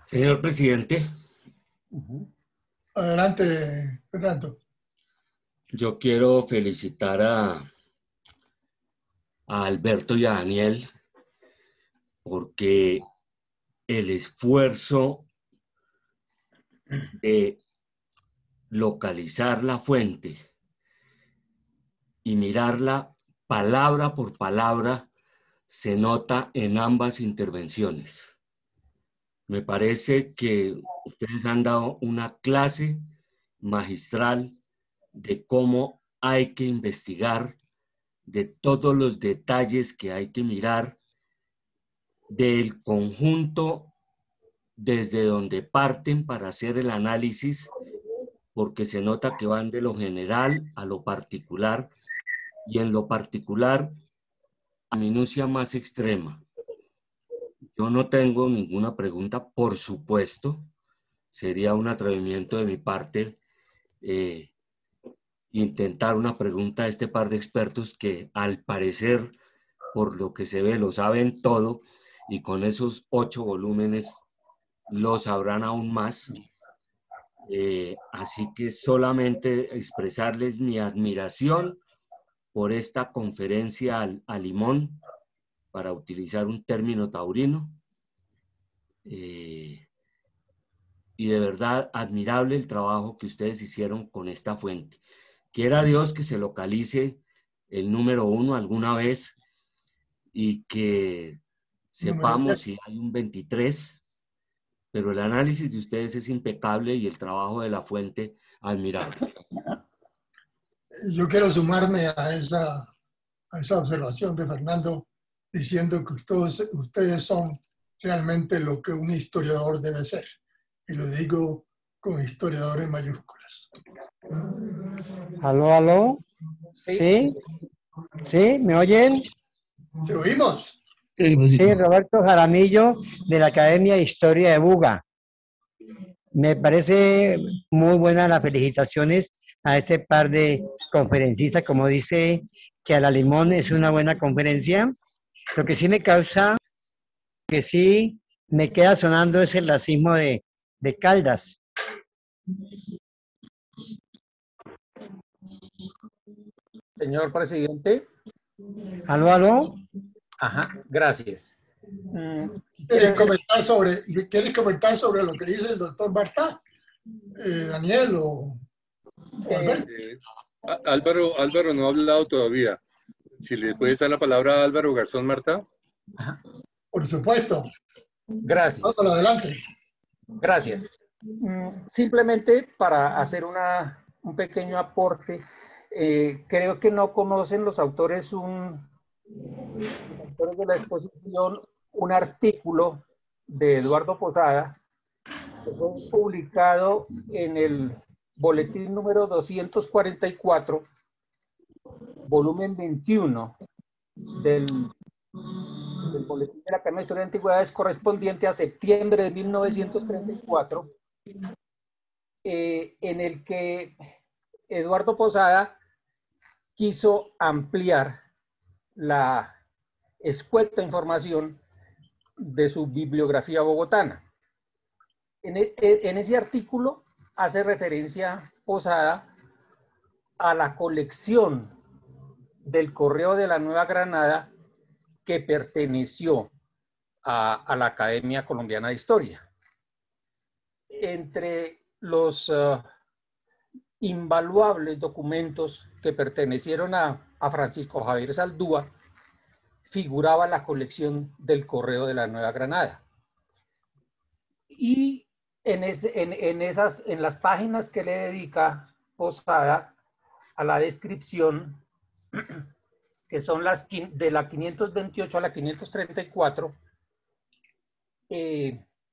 Señor presidente. Adelante, Fernando. Yo quiero felicitar a Alberto y a Daniel porque el esfuerzo de localizar la fuente y mirarla palabra por palabra se nota en ambas intervenciones. Me parece que ustedes han dado una clase magistral de cómo hay que investigar, de todos los detalles que hay que mirar, del conjunto desde donde parten para hacer el análisis, porque se nota que van de lo general a lo particular, y en lo particular a minucia más extrema. Yo no tengo ninguna pregunta, por supuesto, sería un atrevimiento de mi parte intentar una pregunta a este par de expertos que al parecer, por lo que se ve, lo saben todo, y con esos 8 volúmenes lo sabrán aún más. Así que solamente expresarles mi admiración por esta conferencia a limón, para utilizar un término taurino, y de verdad admirable el trabajo que ustedes hicieron con esta fuente. Quiera Dios que se localice el número 1 alguna vez y que sepamos si hay un 23, pero el análisis de ustedes es impecable y el trabajo de la fuente admirable. Yo quiero sumarme a esa observación de Fernando, diciendo que ustedes son realmente lo que un historiador debe ser. Y lo digo con historiador en mayúsculas. ¿Aló, aló? ¿Sí? ¿Sí? ¿Me oyen? ¿Te oímos? Sí, Roberto Jaramillo, de la Academia de Historia de Buga. Me parece muy buena las felicitaciones a este par de conferencistas. Como dice que a la limón es una buena conferencia. Lo que sí me causa, que sí me queda sonando es el racismo de Caldas. Señor presidente. ¿Aló, aló? Ajá, gracias. ¿Quieres comentar sobre lo que dice el doctor Bartá? Daniel o Alberto. Álvaro no ha hablado todavía. Si le puedes dar la palabra a Álvaro Garzón Martá. Ajá. Por supuesto. Gracias. Vamos adelante. Gracias. Simplemente para hacer un pequeño aporte, creo que no conocen los autores de la exposición un artículo de Eduardo Posada que fue publicado en el boletín número 244, volumen 21 del boletín de la Academia de Historia de Antigüedades, correspondiente a septiembre de 1934, en el que Eduardo Posada quiso ampliar escueta información de su bibliografía bogotana. En ese artículo hace referencia Posada a la colección del Correo de la Nueva Granada que perteneció a la Academia Colombiana de Historia. Entre los invaluables documentos que pertenecieron a Francisco Javier Saldúa, figuraba la colección del Correo de la Nueva Granada. Y en las páginas que le dedica Posada a la descripción, que son las de la 528 a la 534,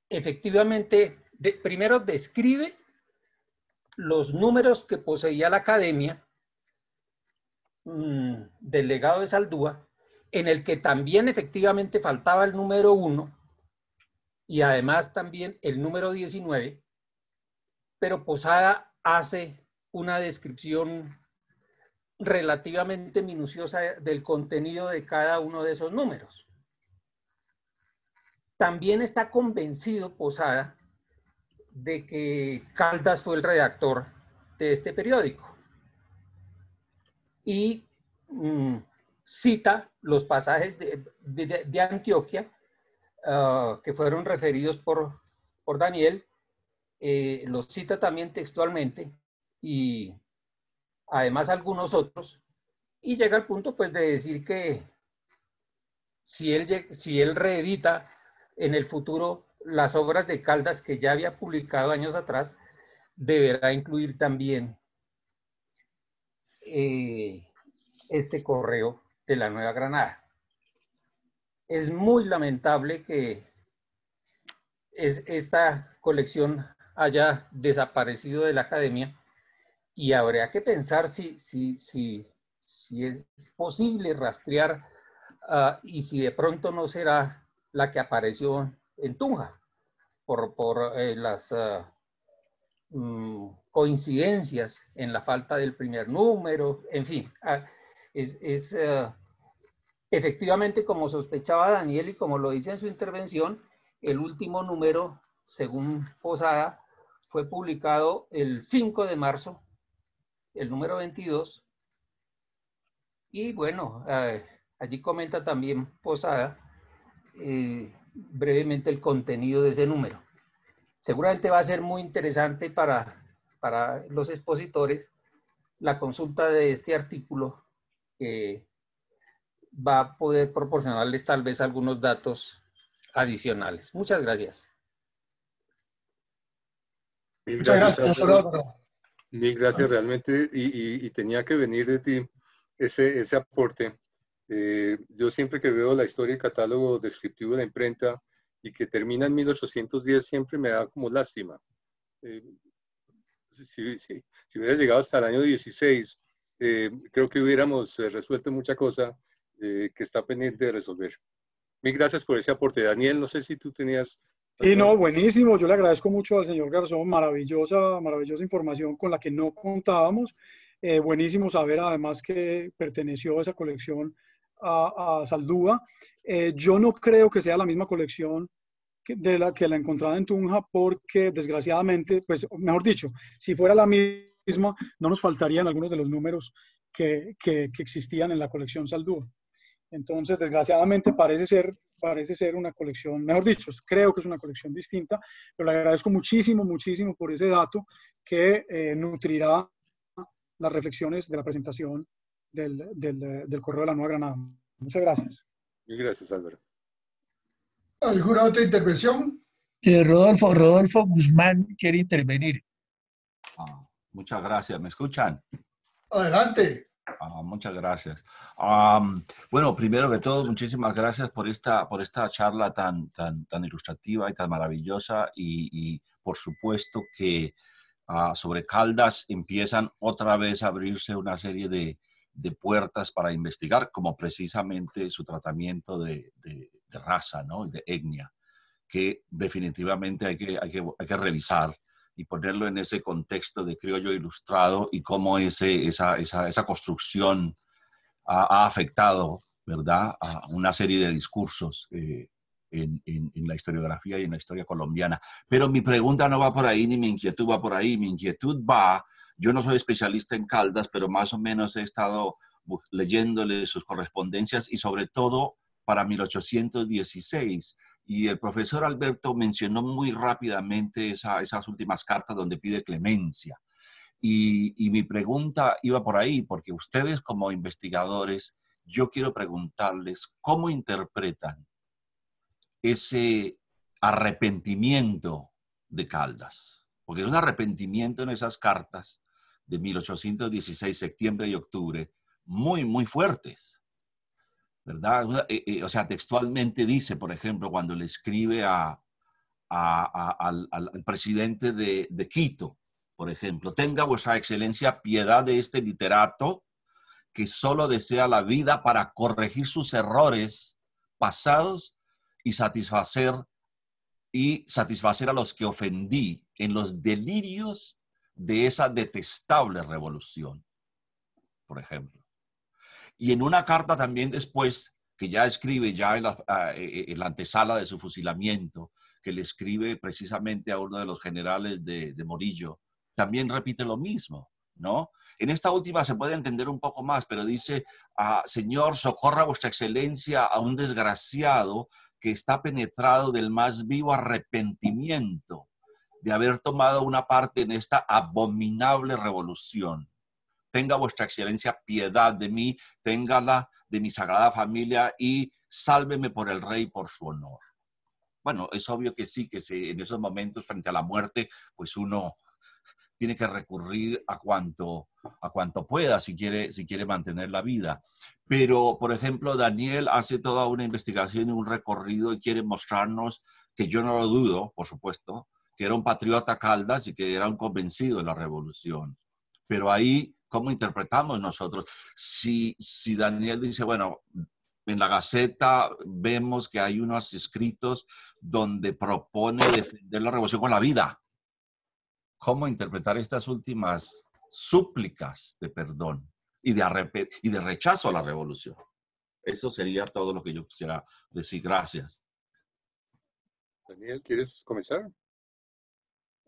efectivamente, primero describe los números que poseía la Academia del legado de Saldúa, en el que también efectivamente faltaba el número 1 y además también el número 19, pero Posada hace una descripción relativamente minuciosa del contenido de cada uno de esos números. También está convencido Posada de que Caldas fue el redactor de este periódico y cita los pasajes de Antioquia que fueron referidos por Daniel, los cita también textualmente y además algunos otros, y llega al punto pues de decir que si él reedita en el futuro las obras de Caldas que ya había publicado años atrás, deberá incluir también este correo de la Nueva Granada. Es muy lamentable que esta colección haya desaparecido de la Academia y habría que pensar si es posible rastrear y si de pronto no será la que apareció en Tunja por las coincidencias en la falta del primer número, en fin. Efectivamente, como sospechaba Daniel y como lo dice en su intervención, el último número, según Posada, fue publicado el 5 de marzo, el número 22. Y bueno, allí comenta también Posada brevemente el contenido de ese número. Seguramente va a ser muy interesante para los expositores la consulta de este artículo, que va a poder proporcionarles tal vez algunos datos adicionales. Muchas gracias. Muchas gracias, Álvaro. Mil gracias realmente, y tenía que venir de ti ese aporte. Yo siempre que veo la historia y catálogo descriptivo de la imprenta y que termina en 1810, siempre me da como lástima. Si hubiera llegado hasta el año 16, creo que hubiéramos resuelto mucha cosa que está pendiente de resolver. Mil gracias por ese aporte. Daniel, no sé si tú tenías... Sí, no, buenísimo. Yo le agradezco mucho al señor Garzón. Maravillosa información con la que no contábamos. Buenísimo saber además que perteneció esa colección a Saldúa. Yo no creo que sea la misma colección que la encontrada en Tunja, porque desgraciadamente, pues mejor dicho, si fuera la misma, no nos faltarían algunos de los números que existían en la colección Saldúa. Entonces, desgraciadamente parece ser una colección, mejor dicho, creo que es una colección distinta, pero le agradezco muchísimo por ese dato que nutrirá las reflexiones de la presentación del Correo de la Nueva Granada. Muchas gracias. Mil gracias, Álvaro. ¿Alguna otra intervención? Rodolfo Guzmán quiere intervenir. Muchas gracias. ¿Me escuchan? Adelante. Muchas gracias. Bueno, primero que todo, muchísimas gracias por esta charla tan ilustrativa y tan maravillosa, y por supuesto que sobre Caldas empiezan otra vez a abrirse una serie de puertas para investigar, como precisamente su tratamiento de raza, ¿no? De etnia, que definitivamente hay que revisar y ponerlo en ese contexto de criollo ilustrado y cómo esa construcción ha afectado ¿verdad? A una serie de discursos en la historiografía y en la historia colombiana. Pero mi pregunta no va por ahí, ni mi inquietud va por ahí. Mi inquietud va, yo no soy especialista en Caldas, pero más o menos he estado leyéndole sus correspondencias y sobre todo para 1816. Y el profesor Alberto mencionó muy rápidamente esas últimas cartas donde pide clemencia. Y mi pregunta iba por ahí, porque ustedes como investigadores, yo quiero preguntarles cómo interpretan ese arrepentimiento de Caldas, porque es un arrepentimiento en esas cartas de 1816, septiembre y octubre, muy, muy fuertes, ¿verdad? O sea, textualmente dice, por ejemplo, cuando le escribe al presidente de Quito, por ejemplo, tenga vuestra excelencia piedad de este literato que solo desea la vida para corregir sus errores pasados y satisfacer a los que ofendí en los delirios de esa detestable revolución, por ejemplo. Y en una carta también después, que ya escribe ya en la antesala de su fusilamiento, que le escribe precisamente a uno de los generales de Morillo, también repite lo mismo, ¿no? En esta última se puede entender un poco más, pero dice, Señor, socorra a vuestra excelencia a un desgraciado que está penetrado del más vivo arrepentimiento de haber tomado una parte en esta abominable revolución. Tenga vuestra excelencia piedad de mí, téngala de mi sagrada familia y sálveme por el rey por su honor. Bueno, es obvio que sí, en esos momentos frente a la muerte, pues uno tiene que recurrir a cuanto pueda si quiere mantener la vida. Pero, por ejemplo, Daniel hace toda una investigación y un recorrido y quiere mostrarnos, que yo no lo dudo, por supuesto, que era un patriota Caldas y que era un convencido de la revolución. Pero ahí, ¿cómo interpretamos nosotros? Si Daniel dice, bueno, en la Gaceta vemos que hay unos escritos donde propone defender la revolución con la vida. ¿Cómo interpretar estas últimas súplicas de perdón y de rechazo a la revolución? Eso sería todo lo que yo quisiera decir. Gracias. Daniel, ¿quieres comenzar?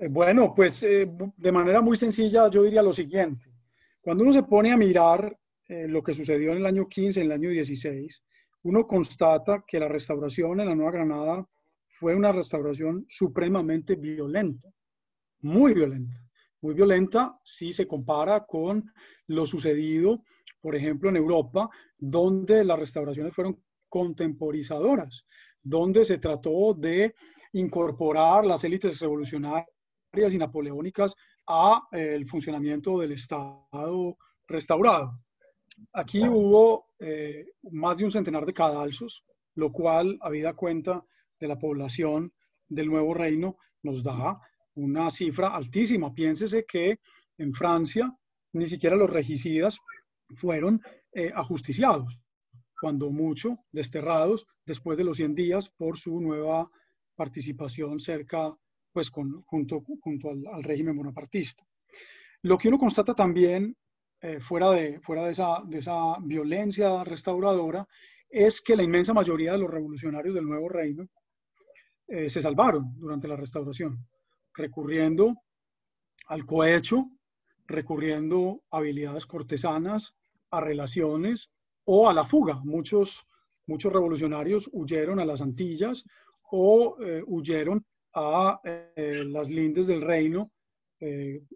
Bueno, pues de manera muy sencilla yo diría lo siguiente. Cuando uno se pone a mirar lo que sucedió en el año 15, en el año 16, uno constata que la restauración en la Nueva Granada fue una restauración supremamente violenta. Muy violenta si se compara con lo sucedido, por ejemplo, en Europa, donde las restauraciones fueron contemporizadoras, donde se trató de incorporar las élites revolucionarias y napoleónicas al funcionamiento del Estado restaurado. Aquí hubo más de un centenar de cadalsos, lo cual, habida cuenta de la población del nuevo reino, nos da una cifra altísima. Piénsese que en Francia ni siquiera los regicidas fueron ajusticiados, cuando mucho desterrados después de los 100 días por su nueva participación cerca, pues junto al régimen bonapartista. Lo que uno constata también, fuera de esa violencia restauradora, es que la inmensa mayoría de los revolucionarios del nuevo reino se salvaron durante la restauración, recurriendo al cohecho, recurriendo a habilidades cortesanas, a relaciones o a la fuga. Muchos revolucionarios huyeron a las Antillas o huyeron a las lindes del reino.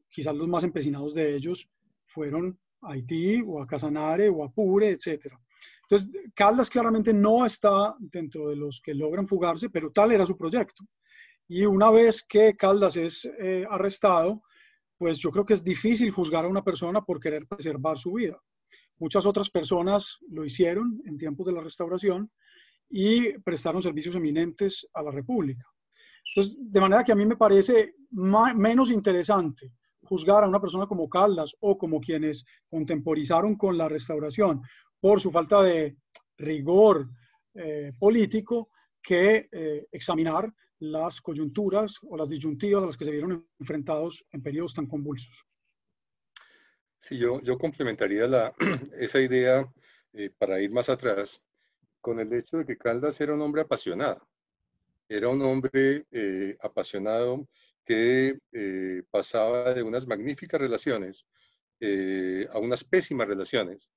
Quizás los más empecinados de ellos fueron a Haití o a Casanare o a Apure, etc. Entonces, Caldas claramente no está dentro de los que logran fugarse, pero tal era su proyecto. Y una vez que Caldas es arrestado, pues yo creo que es difícil juzgar a una persona por querer preservar su vida. Muchas otras personas lo hicieron en tiempos de la restauración y prestaron servicios eminentes a la República. Entonces, de manera que a mí me parece menos interesante juzgar a una persona como Caldas o como quienes contemporizaron con la restauración por su falta de rigor político que examinar las coyunturas o las disyuntivas a las que se vieron enfrentados en periodos tan convulsos. Sí, yo complementaría esa idea para ir más atrás. con el hecho de que Caldas era un hombre apasionado. Era un hombre apasionado que pasaba de unas magníficas relaciones a unas pésimas relaciones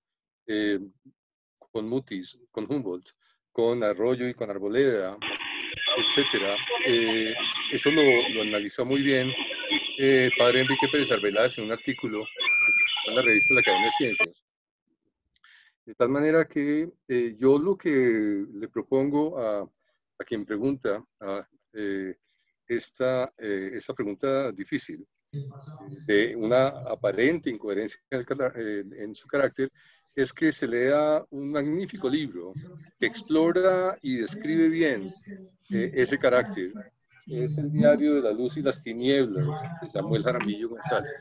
con Mutis, con Humboldt, con Arroyo y con Arboleda, etcétera. Eso lo analizó muy bien padre Enrique Pérez Arbeláez en un artículo en la revista de la Academia de Ciencias. De tal manera que yo lo que le propongo a quien pregunta esta pregunta difícil, de una aparente incoherencia en su carácter, es que se lea un magnífico libro que explora y describe bien ese carácter. Es El diario de la luz y las tinieblas, de Samuel Jaramillo González.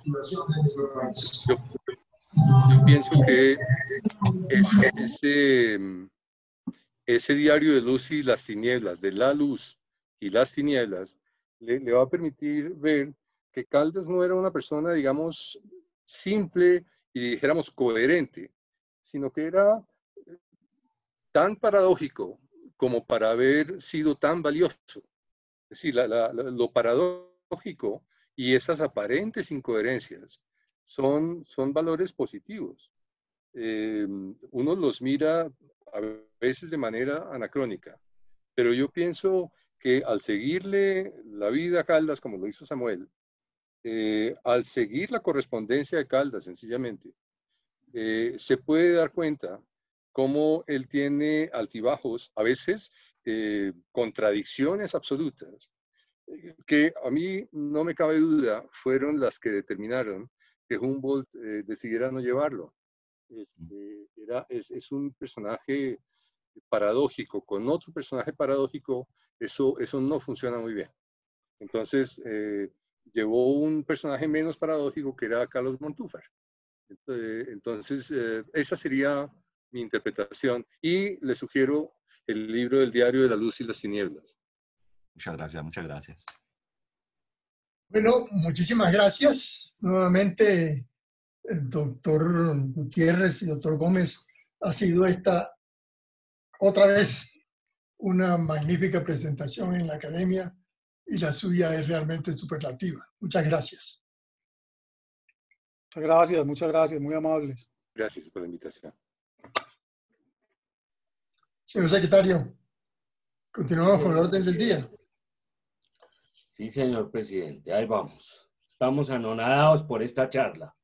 Yo pienso que ese diario de luz y las tinieblas, de la luz y las tinieblas, le va a permitir ver que Caldas no era una persona, digamos, simple y dijéramos coherente, sino que era tan paradójico como para haber sido tan valioso. Es decir, lo paradójico y esas aparentes incoherencias son valores positivos. Uno los mira a veces de manera anacrónica, pero yo pienso que al seguirle la vida a Caldas, como lo hizo Samuel, al seguir la correspondencia de Caldas, sencillamente, se puede dar cuenta cómo él tiene altibajos, a veces contradicciones absolutas, que a mí no me cabe duda fueron las que determinaron que Humboldt decidiera no llevarlo. Es un personaje paradójico, con otro personaje paradójico, eso no funciona muy bien. Entonces, llevó un personaje menos paradójico que era Carlos Montúfar. Entonces, esa sería mi interpretación. Y le sugiero el libro del diario de la luz y las tinieblas. Muchas gracias, muchas gracias. Bueno, muchísimas gracias. Nuevamente, el doctor Gutiérrez y doctor Gómez, ha sido esta otra vez una magnífica presentación en la academia y la suya es realmente superlativa. Muchas gracias. Muchas gracias, muy amables. Gracias por la invitación. Señor secretario, continuamos con el orden del día. Sí, señor presidente, ahí vamos. Estamos anonadados por esta charla.